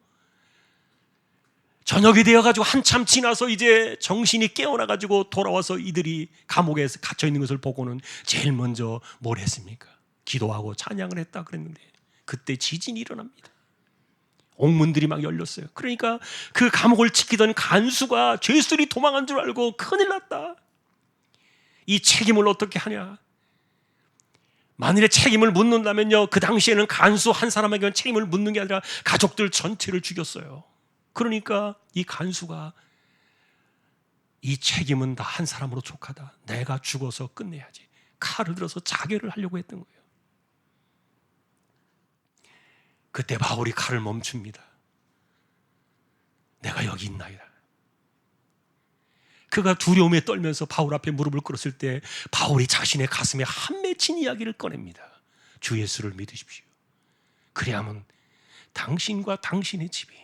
저녁이 되어가지고 한참 지나서 이제 정신이 깨어나가지고 돌아와서 이들이 감옥에 갇혀 있는 것을 보고는 제일 먼저 뭘 했습니까? 기도하고 찬양을 했다 그랬는데 그때 지진이 일어납니다. 옥문들이 막 열렸어요. 그러니까 그 감옥을 지키던 간수가 죄수들이 도망한 줄 알고 큰일 났다. 이 책임을 어떻게 하냐? 만일에 책임을 묻는다면요, 그 당시에는 간수 한 사람에게는 책임을 묻는 게 아니라 가족들 전체를 죽였어요. 그러니까 이 간수가 이 책임은 다 한 사람으로 족하다. 내가 죽어서 끝내야지. 칼을 들어서 자결을 하려고 했던 거예요. 그때 바울이 칼을 멈춥니다. 내가 여기 있나이다. 그가 두려움에 떨면서 바울 앞에 무릎을 꿇었을 때 바울이 자신의 가슴에 한 맺힌 이야기를 꺼냅니다. 주 예수를 믿으십시오. 그래야만 당신과 당신의 집이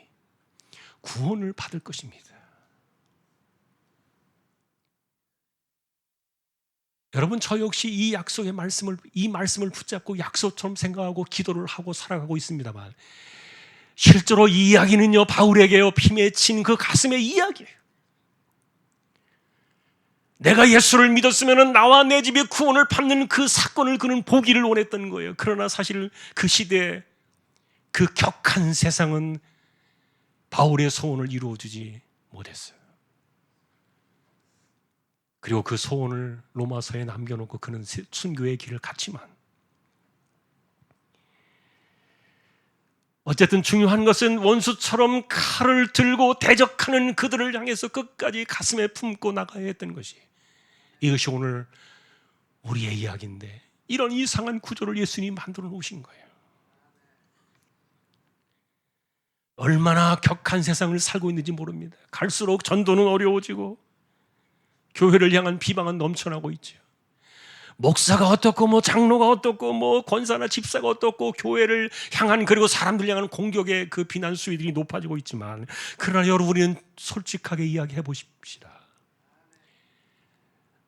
구원을 받을 것입니다. 여러분, 저 역시 이 약속의 이 말씀을 붙잡고 약속처럼 생각하고 기도를 하고 살아가고 있습니다만 실제로 이 이야기는요, 바울에게요, 피 맺힌 그 가슴의 이야기예요. 내가 예수를 믿었으면 나와 내 집이 구원을 받는 그 사건을 그는 보기를 원했던 거예요. 그러나 사실 그 시대에 그 격한 세상은 바울의 소원을 이루어주지 못했어요. 그리고 그 소원을 로마서에 남겨놓고 그는 순교의 길을 갔지만 어쨌든 중요한 것은 원수처럼 칼을 들고 대적하는 그들을 향해서 끝까지 가슴에 품고 나가야 했던 것이, 이것이 오늘 우리의 이야기인데 이런 이상한 구조를 예수님이 만들어 놓으신 거예요. 얼마나 격한 세상을 살고 있는지 모릅니다. 갈수록 전도는 어려워지고 교회를 향한 비방은 넘쳐나고 있죠. 목사가 어떻고 뭐 장로가 어떻고 뭐 권사나 집사가 어떻고 교회를 향한, 그리고 사람들 향한 공격의 그 비난 수위들이 높아지고 있지만, 그러나 여러분, 우리는 솔직하게 이야기해 보십시다.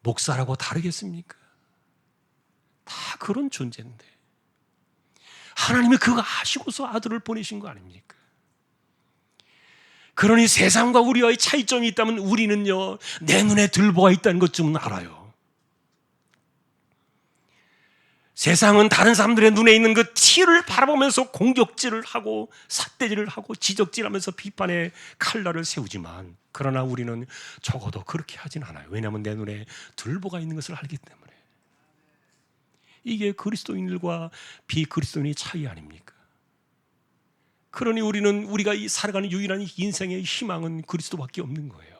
목사라고 다르겠습니까? 다 그런 존재인데 하나님이 그거 아시고서 아들을 보내신 거 아닙니까? 그러니 세상과 우리와의 차이점이 있다면 우리는요, 내 눈에 들보가 있다는 것 좀 알아요. 세상은 다른 사람들의 눈에 있는 그 티를 바라보면서 공격질을 하고 삿대질을 하고 지적질하면서 비판의 칼날을 세우지만, 그러나 우리는 적어도 그렇게 하진 않아요. 왜냐하면 내 눈에 들보가 있는 것을 알기 때문에. 이게 그리스도인들과 비그리스도인의 차이 아닙니까? 그러니 우리가 살아가는 유일한 인생의 희망은 그리스도밖에 없는 거예요.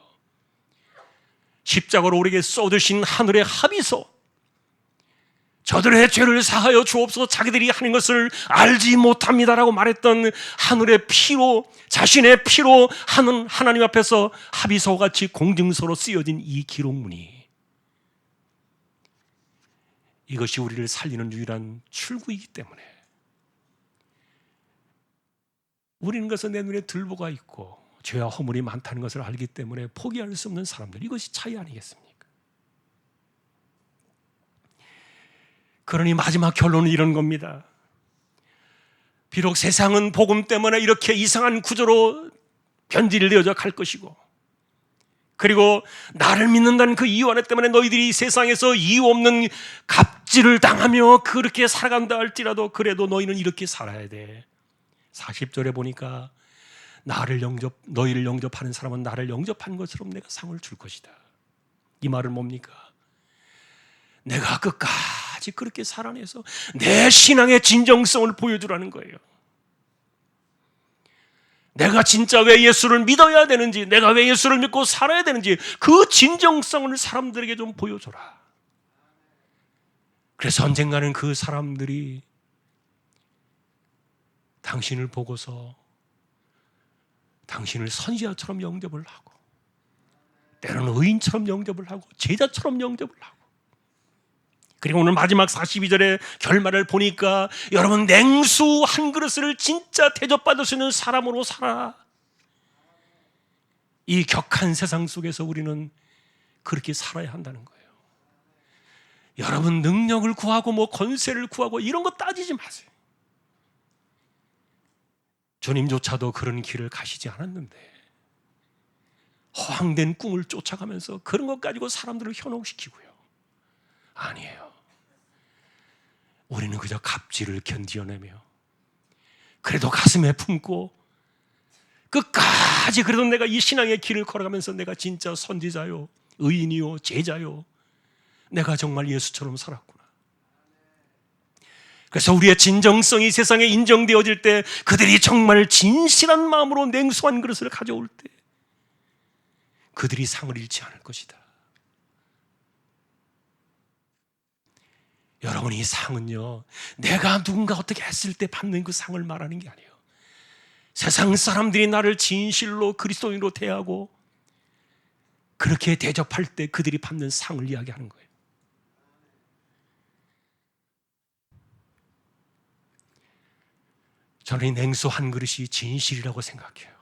십자가로 우리에게 쏟으신 하늘의 합의서, 저들의 죄를 사하여 주옵소서, 자기들이 하는 것을 알지 못합니다라고 말했던 하늘의 피로, 자신의 피로 하는 하나님 앞에서 합의서와 같이 공증서로 쓰여진 이 기록문이, 이것이 우리를 살리는 유일한 출구이기 때문에 우리는 그래서 내 눈에 들보가 있고 죄와 허물이 많다는 것을 알기 때문에 포기할 수 없는 사람들, 이것이 차이 아니겠습니까? 그러니 마지막 결론은 이런 겁니다. 비록 세상은 복음 때문에 이렇게 이상한 구조로 변질되어져 갈 것이고, 그리고 나를 믿는다는 그 이유 하나 때문에 너희들이 세상에서 이유 없는 갑질을 당하며 그렇게 살아간다 할지라도 그래도 너희는 이렇게 살아야 돼. 40절에 보니까 너희를 영접하는 사람은 나를 영접한 것처럼 내가 상을 줄 것이다. 이 말은 뭡니까? 내가 끝까지 그렇게 살아내서 내 신앙의 진정성을 보여주라는 거예요. 내가 진짜 왜 예수를 믿어야 되는지, 내가 왜 예수를 믿고 살아야 되는지 그 진정성을 사람들에게 좀 보여줘라. 그래서 언젠가는 그 사람들이 당신을 보고서 당신을 선지자처럼 영접을 하고, 때로는 의인처럼 영접을 하고, 제자처럼 영접을 하고, 그리고 오늘 마지막 42절의 결말을 보니까 여러분, 냉수 한 그릇을 진짜 대접받을 수 있는 사람으로 살아. 이 격한 세상 속에서 우리는 그렇게 살아야 한다는 거예요. 여러분, 능력을 구하고 뭐 권세를 구하고 이런 거 따지지 마세요. 주님조차도 그런 길을 가시지 않았는데 허황된 꿈을 쫓아가면서 그런 것 가지고 사람들을 현혹시키고요. 아니에요. 우리는 그저 갑질을 견디어내며 그래도 가슴에 품고 끝까지 그래도 내가 이 신앙의 길을 걸어가면서 내가 진짜 선지자요, 의인이요, 제자요, 내가 정말 예수처럼 살았구나. 그래서 우리의 진정성이 세상에 인정되어질 때, 그들이 정말 진실한 마음으로 냉수한 그릇을 가져올 때 그들이 상을 잃지 않을 것이다. 여러분, 이 상은요, 내가 누군가 어떻게 했을 때 받는 그 상을 말하는 게 아니에요. 세상 사람들이 나를 진실로 그리스도인으로 대하고 그렇게 대접할 때 그들이 받는 상을 이야기하는 거예요. 저는 이 냉수 한 그릇이 진실이라고 생각해요.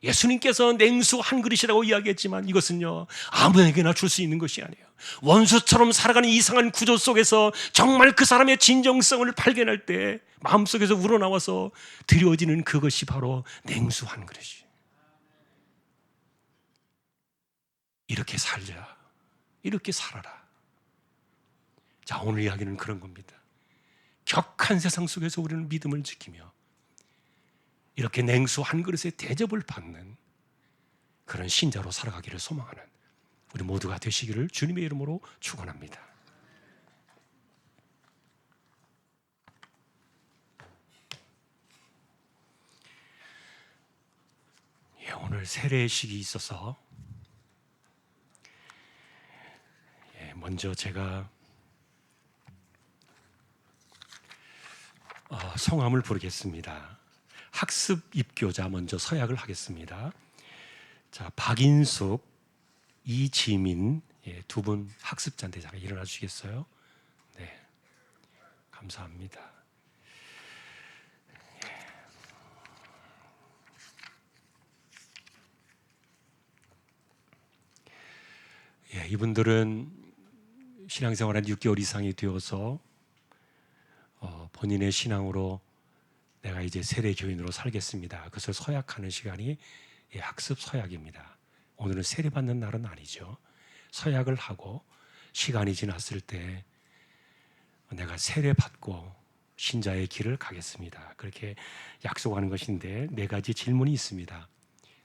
예수님께서 냉수 한 그릇이라고 이야기했지만 이것은요, 아무에게나 줄 수 있는 것이 아니에요. 원수처럼 살아가는 이상한 구조 속에서 정말 그 사람의 진정성을 발견할 때 마음속에서 우러나와서 드려지는 그것이 바로 냉수 한 그릇이에요. 이렇게 살자, 이렇게 살아라. 자, 오늘 이야기는 그런 겁니다. 격한 세상 속에서 우리는 믿음을 지키며 이렇게 냉수 한 그릇에 대접을 받는 그런 신자로 살아가기를 소망하는 우리 모두가 되시기를 주님의 이름으로 축원합니다. 오늘 세례식이 있어서 먼저 제가 성함을 부르겠습니다. 학습 입교자 먼저 서약을 하겠습니다. 자, 박인숙, 이지민, 두 분 학습자인데 잠깐 일어나 주시겠어요? 네, 감사합니다. 이분들은 신앙생활 한 6개월 이상이 되어서 본인의 신앙으로 내가 이제 세례교인으로 살겠습니다. 그것을 서약하는 시간이 학습 서약입니다. 오늘은 세례받는 날은 아니죠. 서약을 하고 시간이 지났을 때 내가 세례받고 신자의 길을 가겠습니다. 그렇게 약속하는 것인데 4가지 질문이 있습니다.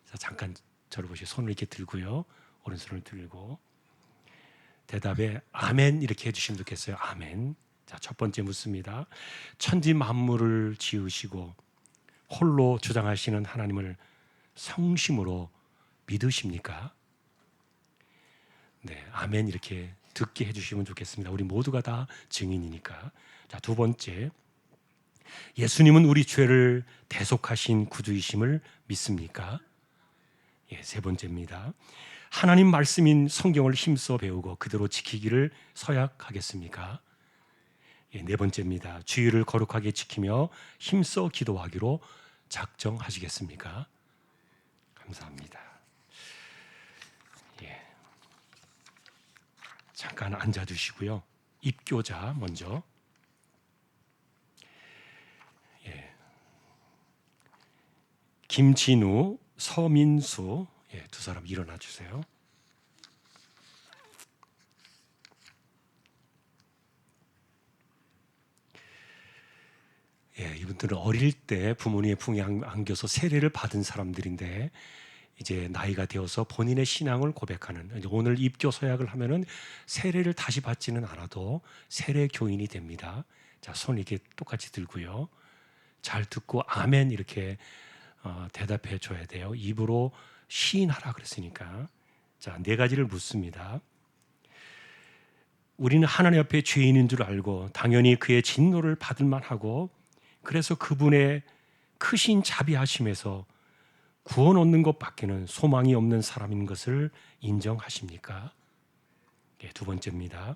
자, 잠깐 저를 보시고 손을 이렇게 들고요. 오른손을 들고 대답에 아멘 이렇게 해주시면 좋겠어요. 아멘. 자, 첫 번째 묻습니다. 천지 만물을 지으시고 홀로 주장하시는 하나님을 성심으로 믿으십니까? 네, 아멘 이렇게 듣게 해주시면 좋겠습니다. 우리 모두가 다 증인이니까. 자, 두 번째, 예수님은 우리 죄를 대속하신 구주이심을 믿습니까? 세 번째입니다. 하나님 말씀인 성경을 힘써 배우고 그대로 지키기를 서약하겠습니까? 네 번째입니다. 주의를 거룩하게 지키며 힘써 기도하기로 작정하시겠습니까? 감사합니다. 잠깐 앉아주시고요. 입교자 먼저. 김진우, 서민수, 두 사람 일어나 주세요. 이분들은 어릴 때 부모님의 품에 안겨서 세례를 받은 사람들인데 이제 나이가 되어서 본인의 신앙을 고백하는, 오늘 입교 서약을 하면은 세례를 다시 받지는 않아도 세례 교인이 됩니다. 자, 손 이렇게 똑같이 들고요. 잘 듣고 아멘 이렇게 대답해 줘야 돼요. 입으로 시인하라 그랬으니까. 자, 4가지를 묻습니다. 우리는 하나님 앞에 죄인인 줄 알고 당연히 그의 진노를 받을 만하고 그래서 그분의 크신 자비하심에서 구원 얻는 것밖에는 소망이 없는 사람인 것을 인정하십니까? 두 번째입니다.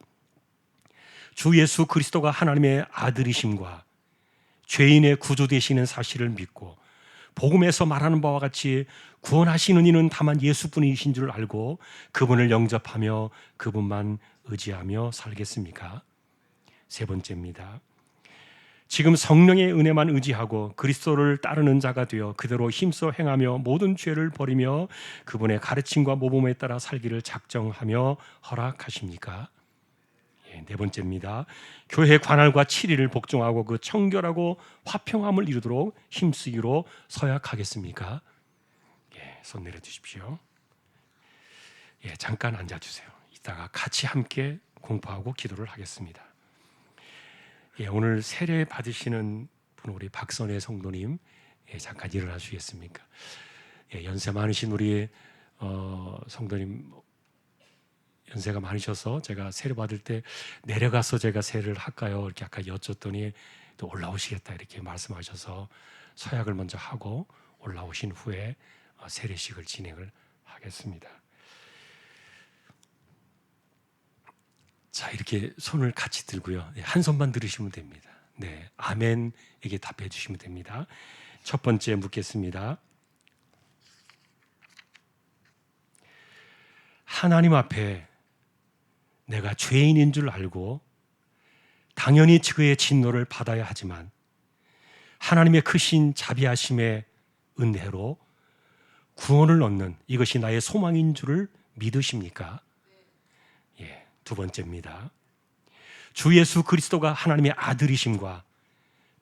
주 예수 그리스도가 하나님의 아들이심과 죄인의 구주 되시는 사실을 믿고 복음에서 말하는 바와 같이 구원하시는 이는 다만 예수뿐이신 줄 알고 그분을 영접하며 그분만 의지하며 살겠습니까? 세 번째입니다. 지금 성령의 은혜만 의지하고 그리스도를 따르는 자가 되어 그대로 힘써 행하며 모든 죄를 버리며 그분의 가르침과 모범에 따라 살기를 작정하며 허락하십니까? 네 번째입니다. 교회 관할과 치리를 복종하고 그 청결하고 화평함을 이루도록 힘쓰기로 서약하겠습니까? 손 내려주십시오. 잠깐 앉아주세요. 이따가 같이 함께 공부하고 기도를 하겠습니다. 오늘 세례 받으시는 분 우리 박선혜 성도님 잠깐 일어나 주시겠습니까? 연세 많으신 우리 성도님 연세가 많으셔서 제가 세례 받을 때 내려가서 제가 세례를 할까요? 이렇게 아까 여쭸더니 또 올라오시겠다 이렇게 말씀하셔서 서약을 먼저 하고 올라오신 후에 세례식을 진행을 하겠습니다. 자, 이렇게 손을 같이 들고요. 한 손만 들으시면 됩니다. 네, 아멘에게 답해 주시면 됩니다. 첫 번째 묻겠습니다. 하나님 앞에 내가 죄인인 줄 알고 당연히 그의 진노를 받아야 하지만 하나님의 크신 자비하심의 은혜로 구원을 얻는 이것이 나의 소망인 줄을 믿으십니까? 두 번째입니다. 주 예수 그리스도가 하나님의 아들이심과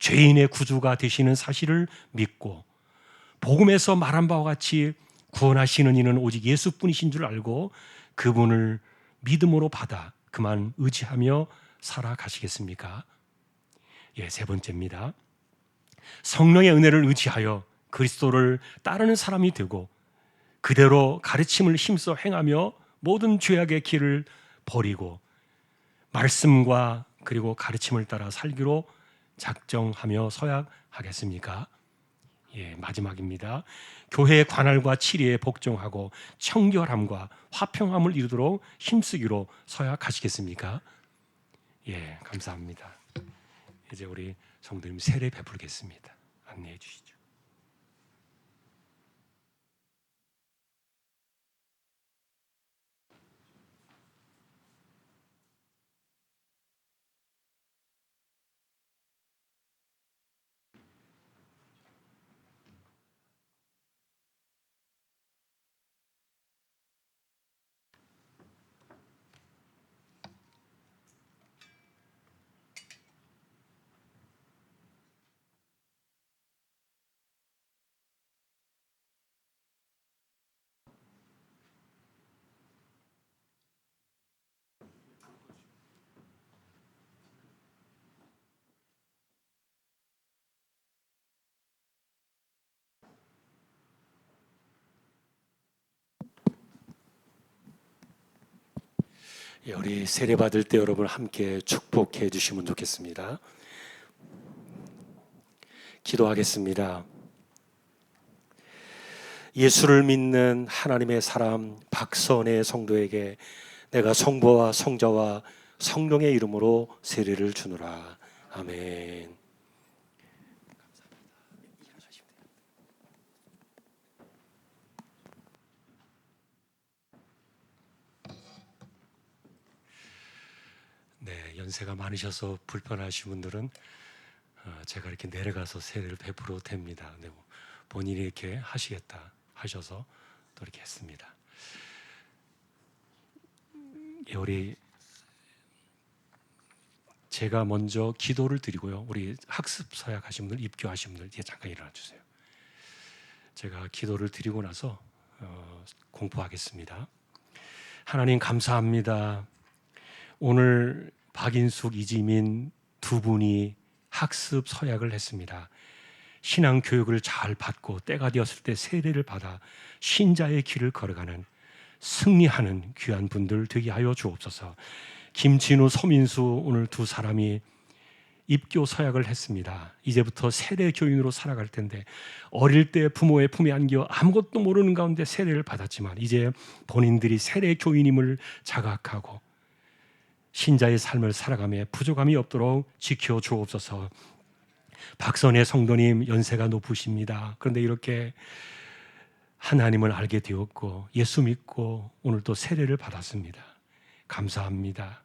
죄인의 구주가 되시는 사실을 믿고 복음에서 말한 바와 같이 구원하시는 이는 오직 예수뿐이신 줄 알고 그분을 믿음으로 받아 그만 의지하며 살아가시겠습니까? 세 번째입니다. 성령의 은혜를 의지하여 그리스도를 따르는 사람이 되고 그대로 가르침을 힘써 행하며 모든 죄악의 길을 버리고 말씀과 그리고 가르침을 따라 살기로 작정하며 서약하겠습니까? 마지막입니다. 교회의 관할과 치리에 복종하고 청결함과 화평함을 이루도록 힘쓰기로 서약하시겠습니까? 감사합니다. 이제 우리 성도님 세례 베풀겠습니다. 안내해 주시죠. 우리 세례 받을 때 여러분 함께 축복해 주시면 좋겠습니다. 기도하겠습니다. 예수를 믿는 하나님의 사람 박선의 성도에게 내가 성부와 성자와 성령의 이름으로 세례를 주노라. 아멘. 연세가 많으셔서 불편하신 분들은 제가 이렇게 내려가서 세례를 베풀어도 됩니다. 근데 본인이 이렇게 하시겠다 하셔서 또 이렇게 했습니다. 우리 제가 먼저 기도를 드리고요. 우리 학습 서약하신 분들, 입교하신 분들 이제 잠깐 일어나 주세요. 제가 기도를 드리고 나서 공부하겠습니다. 하나님 감사합니다. 오늘 박인숙, 이지민 두 분이 학습 서약을 했습니다. 신앙 교육을 잘 받고 때가 되었을 때 세례를 받아 신자의 길을 걸어가는 승리하는 귀한 분들 되게 하여 주옵소서. 김진우, 서민수 오늘 두 사람이 입교 서약을 했습니다. 이제부터 세례 교인으로 살아갈 텐데 어릴 때 부모의 품에 안겨 아무것도 모르는 가운데 세례를 받았지만 이제 본인들이 세례 교인임을 자각하고 신자의 삶을 살아가며 부족함이 없도록 지켜 주옵소서. 박선의 성도님 연세가 높으십니다. 그런데 이렇게 하나님을 알게 되었고 예수 믿고 오늘 또 세례를 받았습니다. 감사합니다.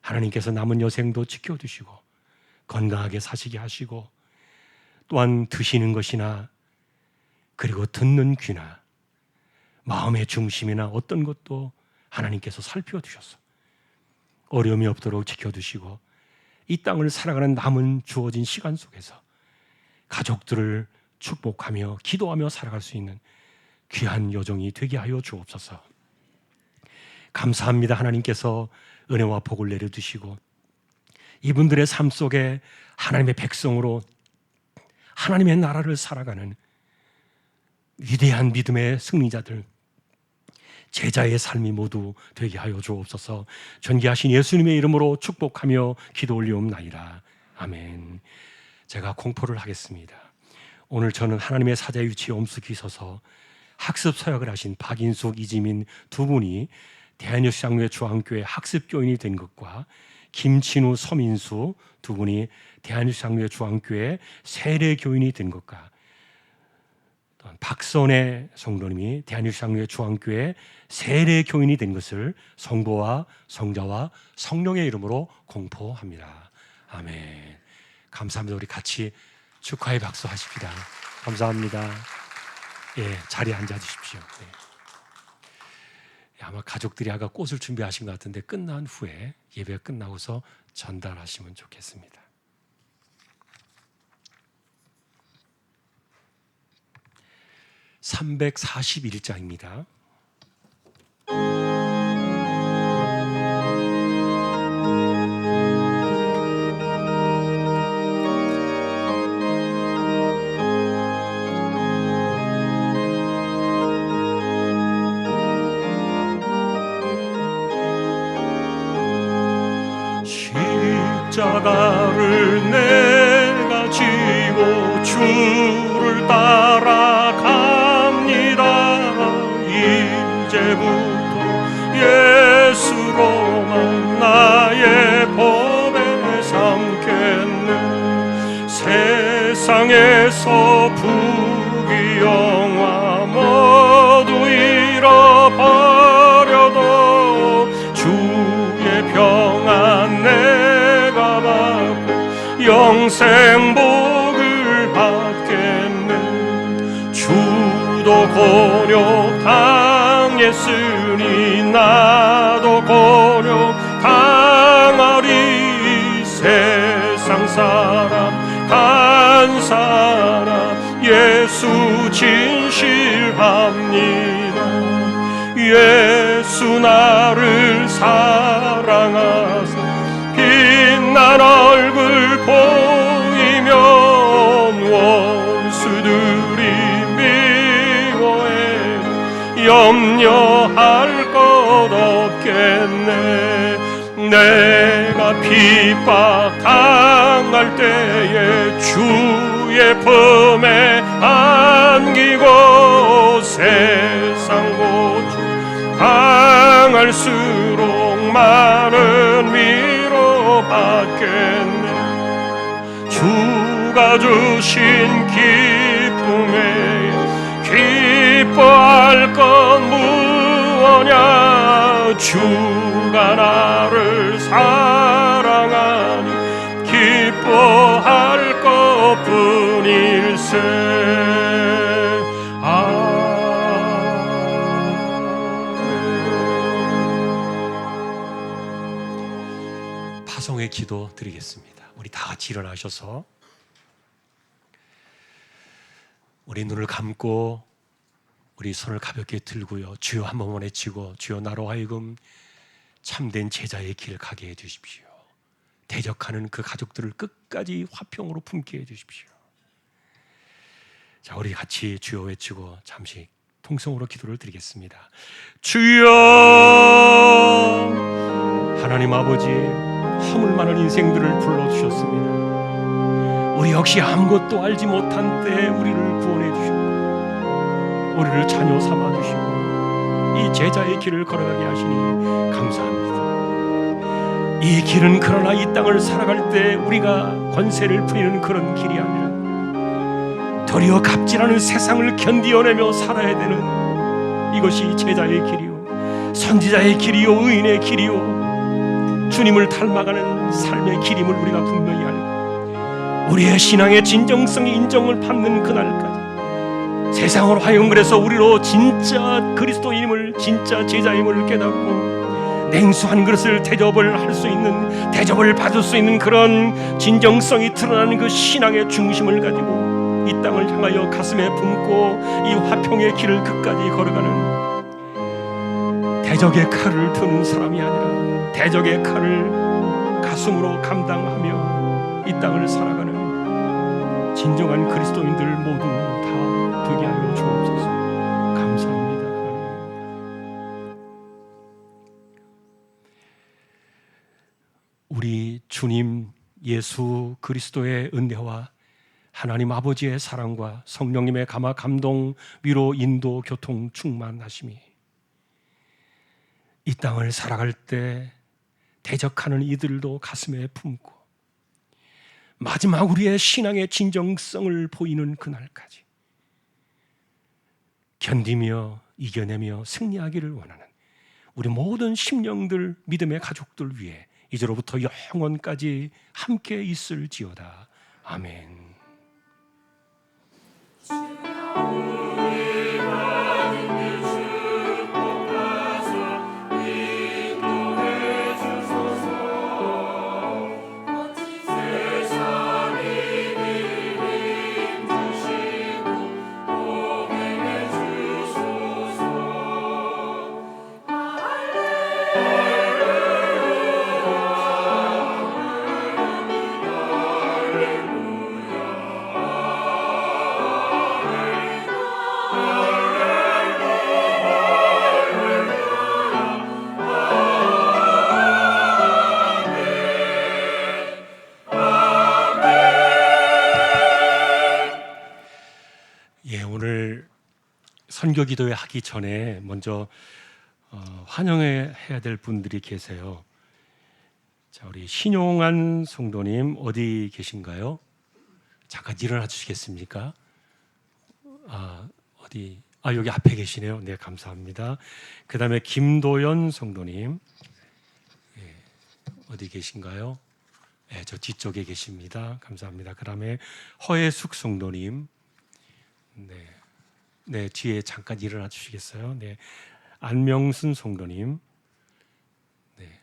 하나님께서 남은 여생도 지켜주시고 건강하게 사시게 하시고, 또한 드시는 것이나 그리고 듣는 귀나 마음의 중심이나 어떤 것도 하나님께서 살펴주셔서 어려움이 없도록 지켜두시고, 이 땅을 살아가는 남은 주어진 시간 속에서 가족들을 축복하며 기도하며 살아갈 수 있는 귀한 여정이 되게 하여 주옵소서. 감사합니다. 하나님께서 은혜와 복을 내려주시고 이분들의 삶 속에 하나님의 백성으로 하나님의 나라를 살아가는 위대한 믿음의 승리자들, 제자의 삶이 모두 되게 하여 주옵소서. 존귀하신 예수님의 이름으로 축복하며 기도 올리옵나이다. 아멘. 제가 공포를 하겠습니다. 오늘 저는 하나님의 사자의 위치에 엄숙히 서서 학습 서약을 하신 박인숙, 이지민 두 분이 대한예수장로회 중앙교회 학습교인이 된 것과 김진우, 서민수 두 분이 대한예수장로회 중앙교회 세례교인이 된 것과 박선혜 성도님이 대한예수장로회 중앙교회 세례교인이 된 것을 성부와 성자와 성령의 이름으로 공포합니다. 아멘. 감사합니다. 우리 같이 축하의 박수 하십시다. 감사합니다. 예, 자리에 앉아 주십시오. 네. 아마 가족들이 아까 꽃을 준비하신 것 같은데 끝난 후에 예배가 끝나고서 전달하시면 좋겠습니다. (341장입니다) 십자가를 내가 지고 주를 따라갑니다. 이제부터 예수로만 나의 법에 삼겠네. 세상에서 부귀영화 모두 잃어버려도 주의 평안 내가 받고 영생 복을 받겠네. 주도 곤욕 당했으니 나도 곤욕 당하리. 세상 사람 간 사람 예수 진실합니다. 예수 나를 사랑하사 빛난 얼굴 보이면 원수들이 미워해 염려할 것 없겠네. 내가 핍박 당할 때에 주의 품에 안기고 세상 고통 당할수록 많은 위로 받겠네. 주가 주신 기쁨에 기뻐할 건 무엇냐. 주가 나를 사랑하니 기뻐할 것뿐일세. 파송의 기도 드리겠습니다. 우리 다 같이 일어나셔서 우리 눈을 감고 우리 손을 가볍게 들고요, 주여 한 번만 외치고, 주여 나로 하여금 참된 제자의 길 가게 해주십시오. 대적하는 그 가족들을 끝까지 화평으로 품게 해주십시오. 자, 우리 같이 주여 외치고 잠시 통성으로 기도를 드리겠습니다. 주여, 하나님 아버지, 허물 많은 인생들을 불러주셨습니다. 우리 역시 아무것도 알지 못한 때에 우리를 구원해 주셨고 우리를 자녀 삼아 주시고 이 제자의 길을 걸어가게 하시니 감사합니다. 이 길은 그러나 이 땅을 살아갈 때 우리가 권세를 부리는 그런 길이 아니라 도리어 갑질하는 세상을 견디어내며 살아야 되는 이것이 제자의 길이요, 선지자의 길이요, 의인의 길이요, 주님을 닮아가는 삶의 길임을 우리가 분명히 알고 우리의 신앙의 진정성이 인정을 받는 그날까지 세상으로 하여금 그래서 우리로 진짜 그리스도인임을, 진짜 제자임을 깨닫고 냉수 한 그릇을 대접을 할 수 있는, 대접을 받을 수 있는 그런 진정성이 드러나는 그 신앙의 중심을 가지고 이 땅을 향하여 가슴에 품고 이 화평의 길을 끝까지 걸어가는, 대적의 칼을 드는 사람이 아니라 대적의 칼을 가슴으로 감당하며 이 땅을 살아가는 진정한 그리스도인들 모두 다 되게 하여 주옵소서. 감사합니다. 우리 주님 예수 그리스도의 은혜와 하나님 아버지의 사랑과 성령님의 감화, 감동, 위로, 인도, 교통, 충만하심이 이 땅을 살아갈 때 대적하는 이들도 가슴에 품고 마지막 우리의 신앙의 진정성을 보이는 그날까지 견디며 이겨내며 승리하기를 원하는 우리 모든 심령들, 믿음의 가족들 위해 이제로부터 영원까지 함께 있을지어다. 아멘. 오늘 선교 기도회 하기 전에 먼저 환영해야 될 분들이 계세요. 자, 우리 신용한 성도님 어디 계신가요? 잠깐 일어나 주시겠습니까? 여기 앞에 계시네요. 네, 감사합니다. 그 다음에 김도연 성도님, 어디 계신가요? 네, 저 뒤쪽에 계십니다. 감사합니다. 그 다음에 허혜숙 성도님, 네, 뒤에 잠깐 일어나 주시겠어요? 네, 안명순 성도님, 네,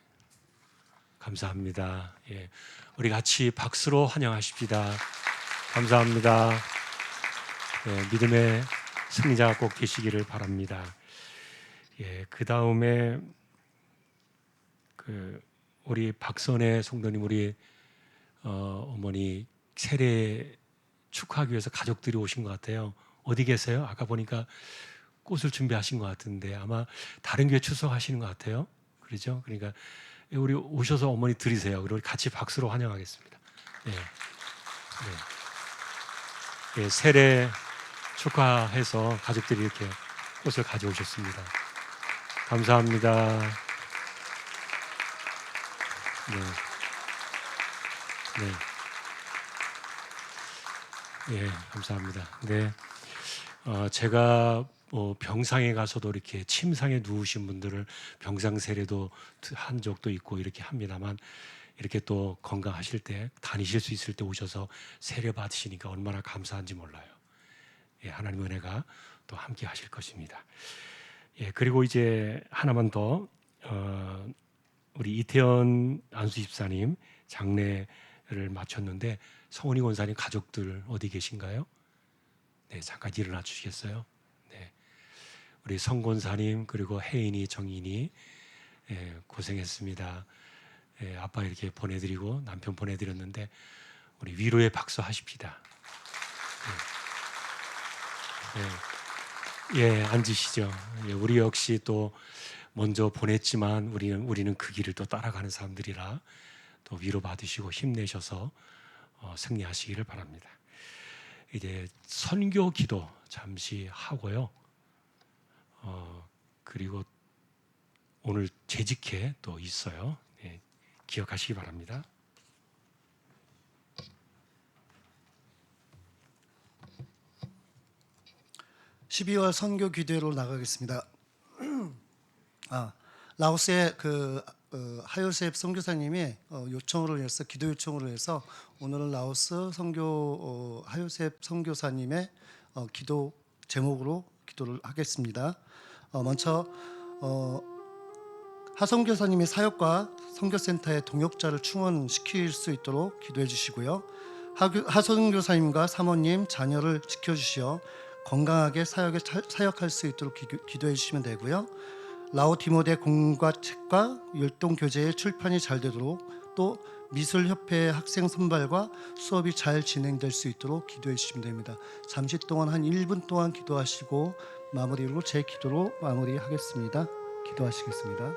감사합니다. 예, 우리 같이 박수로 환영하십시다. 감사합니다. 예, 믿음의 승리자가 꼭 되시기를 바랍니다. 예, 그 다음에 우리 박선혜 성도님, 우리 어머니 세례 축하하기 위해서 가족들이 오신 것 같아요. 어디 계세요? 아까 보니까 꽃을 준비하신 것 같은데 아마 다른 교회 출석하시는 것 같아요. 그렇죠? 그러니까 우리 오셔서 어머니 드리세요. 그리고 같이 박수로 환영하겠습니다. 네. 네. 네, 세례 축하해서 가족들이 이렇게 꽃을 가져오셨습니다. 감사합니다. 네, 감사합니다. 네, 제가 병상에 가서도 이렇게 침상에 누우신 분들을 병상 세례도 한 적도 있고 이렇게 합니다만 이렇게 또 건강하실 때 다니실 수 있을 때 오셔서 세례 받으시니까 얼마나 감사한지 몰라요. 예, 하나님의 은혜가 또 함께 하실 것입니다. 예, 그리고 이제 하나만 더 우리 이태원 안수 집사님 장례를 마쳤는데 성은이 권사님 가족들 어디 계신가요? 네, 잠깐 일어나 주시겠어요? 네, 우리 성 권사님 그리고 혜인이, 정인이 고생했습니다. 아빠 이렇게 보내드리고 남편 보내드렸는데 우리 위로의 박수 하십시다. 예, 앉으시죠. 예, 우리 역시 또 먼저 보냈지만 우리는 그 길을 또 따라가는 사람들이라 또 위로 받으시고 힘내셔서 승리하시기를 바랍니다. 이제 선교 기도 잠시 하고요. 그리고 오늘 재직회 또 있어요. 네, 기억하시기 바랍니다. (12월) 선교 기도회로 나가겠습니다. 라오스의 하요셉 선교사님의 요청으로 해서 기도 요청으로 해서 오늘은 라오스 선교 하요셉 선교사님의 기도 제목으로 기도를 하겠습니다. 먼저 하선교사님의 사역과 선교센터의 동역자를 충원시킬 수 있도록 기도해 주시고요. 하선교사님과 사모님 자녀를 지켜주시어 건강하게 사역할 수 있도록 기도해 주시면 되고요. 라오 디모데 공과 책과 율동 교재의 출판이 잘 되도록 또 미술협회 학생 선발과 수업이 잘 진행될 수 있도록 기도해 주시면 됩니다. 잠시 동안 한 1분 동안 기도하시고 마무리로 제 기도로 마무리하겠습니다. 기도하시겠습니다.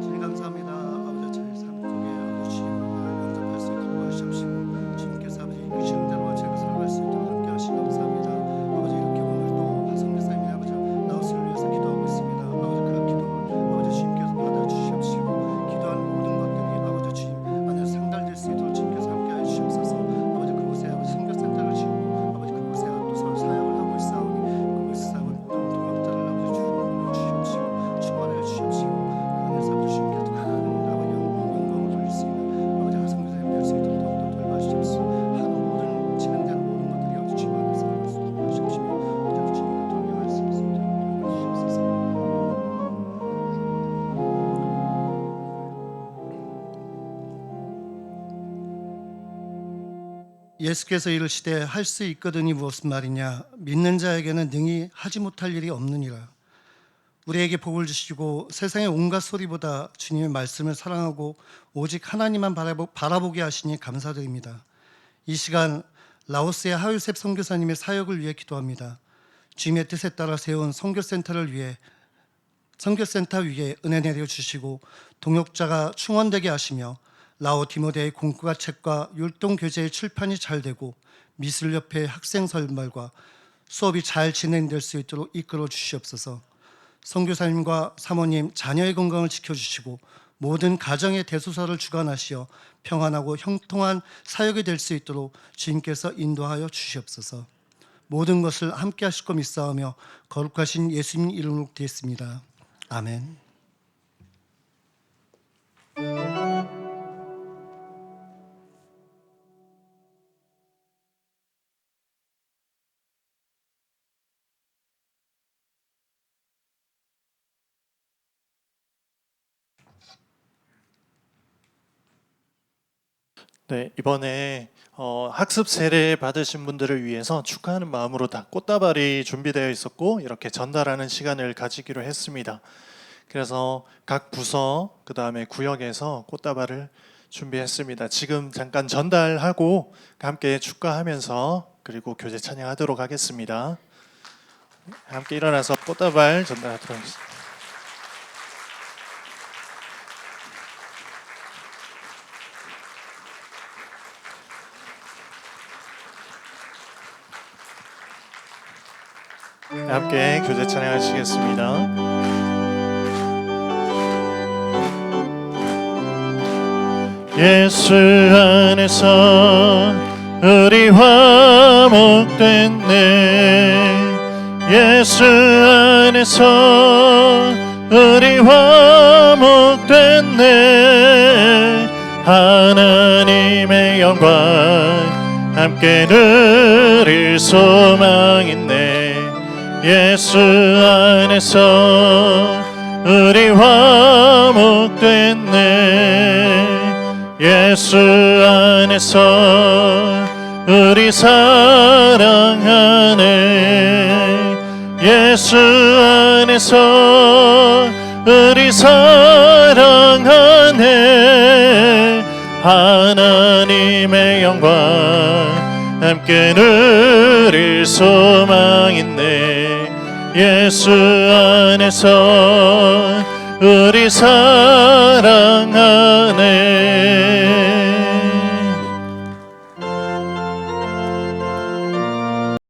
주님 감사합니다. 아버지 저희 삶 속에 아버지 주님을 영접할 수 있도록 도와주시옵시고 주님께서 아버지 이끄시는 대로 제가 살아갈 수 있도록 함께 하시니 감사합니다. 아버지 이렇게 오늘 또 하성교사님이 아버지 라오스를 위해서 기도하고 있습니다. 아버지 그 기도를 아버지 주님께서 받아주시옵시고 기도하는 모든 것들이 아버지 주님 안에서 상달될 수 있도록 주님께서 함께 해주시옵소서. 아버지 그곳에 아버지 선교센터를 지고 아버지 그곳에 또 서로 사역을 하고 있사오니 그곳에서 아버지 모든 동역자를 아버지 주님으로 주시옵시고 충만하여 주시옵시고 그곳에서 아버지 주님께서 큰 아버지 영광을 돌릴 수 있는 아버지 하성교사님 될 수 있도록 더욱더 돌봐주시옵소서. 하는 모든 진행되는 모든 것들이 아버지 주님 안에서 살아갈 수 있도록 하시옵시며 아버지 주님께 돌려갈 수 있도록 도와주시옵소서. 예수께서 이르시되 할 수 있거든이 무엇은 말이냐 믿는 자에게는 능히 하지 못할 일이 없느니라. 우리에게 복을 주시고 세상의 온갖 소리보다 주님의 말씀을 사랑하고 오직 하나님만 바라보게 하시니 감사드립니다. 이 시간 라오스의 하요셉 선교사님의 사역을 위해 기도합니다. 주님의 뜻에 따라 세운 선교센터 위에 은혜 내려주시고 동역자가 충원되게 하시며 라오 디모데의 공과 책과 율동 교재의 출판이 잘 되고 미술협회 학생 선발과 수업이 잘 진행될 수 있도록 이끌어 주시옵소서. 선교사님과 사모님 자녀의 건강을 지켜주시고 모든 가정의 대소사를 주관하시어 평안하고 형통한 사역이 될 수 있도록 주님께서 인도하여 주시옵소서. 모든 것을 함께 하실 것 믿사오며 거룩하신 예수님 이름으로 기도했습니다. 아멘. 네, 이번에 학습 세례 받으신 분들을 위해서 축하하는 마음으로 다 꽃다발이 준비되어 있었고 이렇게 전달하는 시간을 가지기로 했습니다. 그래서 각 부서 그다음에 구역에서 꽃다발을 준비했습니다. 지금 잠깐 전달하고 함께 축하하면서 그리고 교제 찬양하도록 하겠습니다. 함께 일어나서 꽃다발 전달하도록 하겠습니다. 함께 교제 찬양하시겠습니다. 예수 안에서 우리 화목됐네. 예수 안에서 우리 화목됐네. 하나님의 영광 함께 누릴 소망 있네. 예수 안에서 우리 화목됐네. 예수 안에서 우리 사랑하네. 예수 안에서 우리 사랑하네. 하나님의 영광 함께 누릴 소망 있네. 예수 안에서 우리 사랑하네.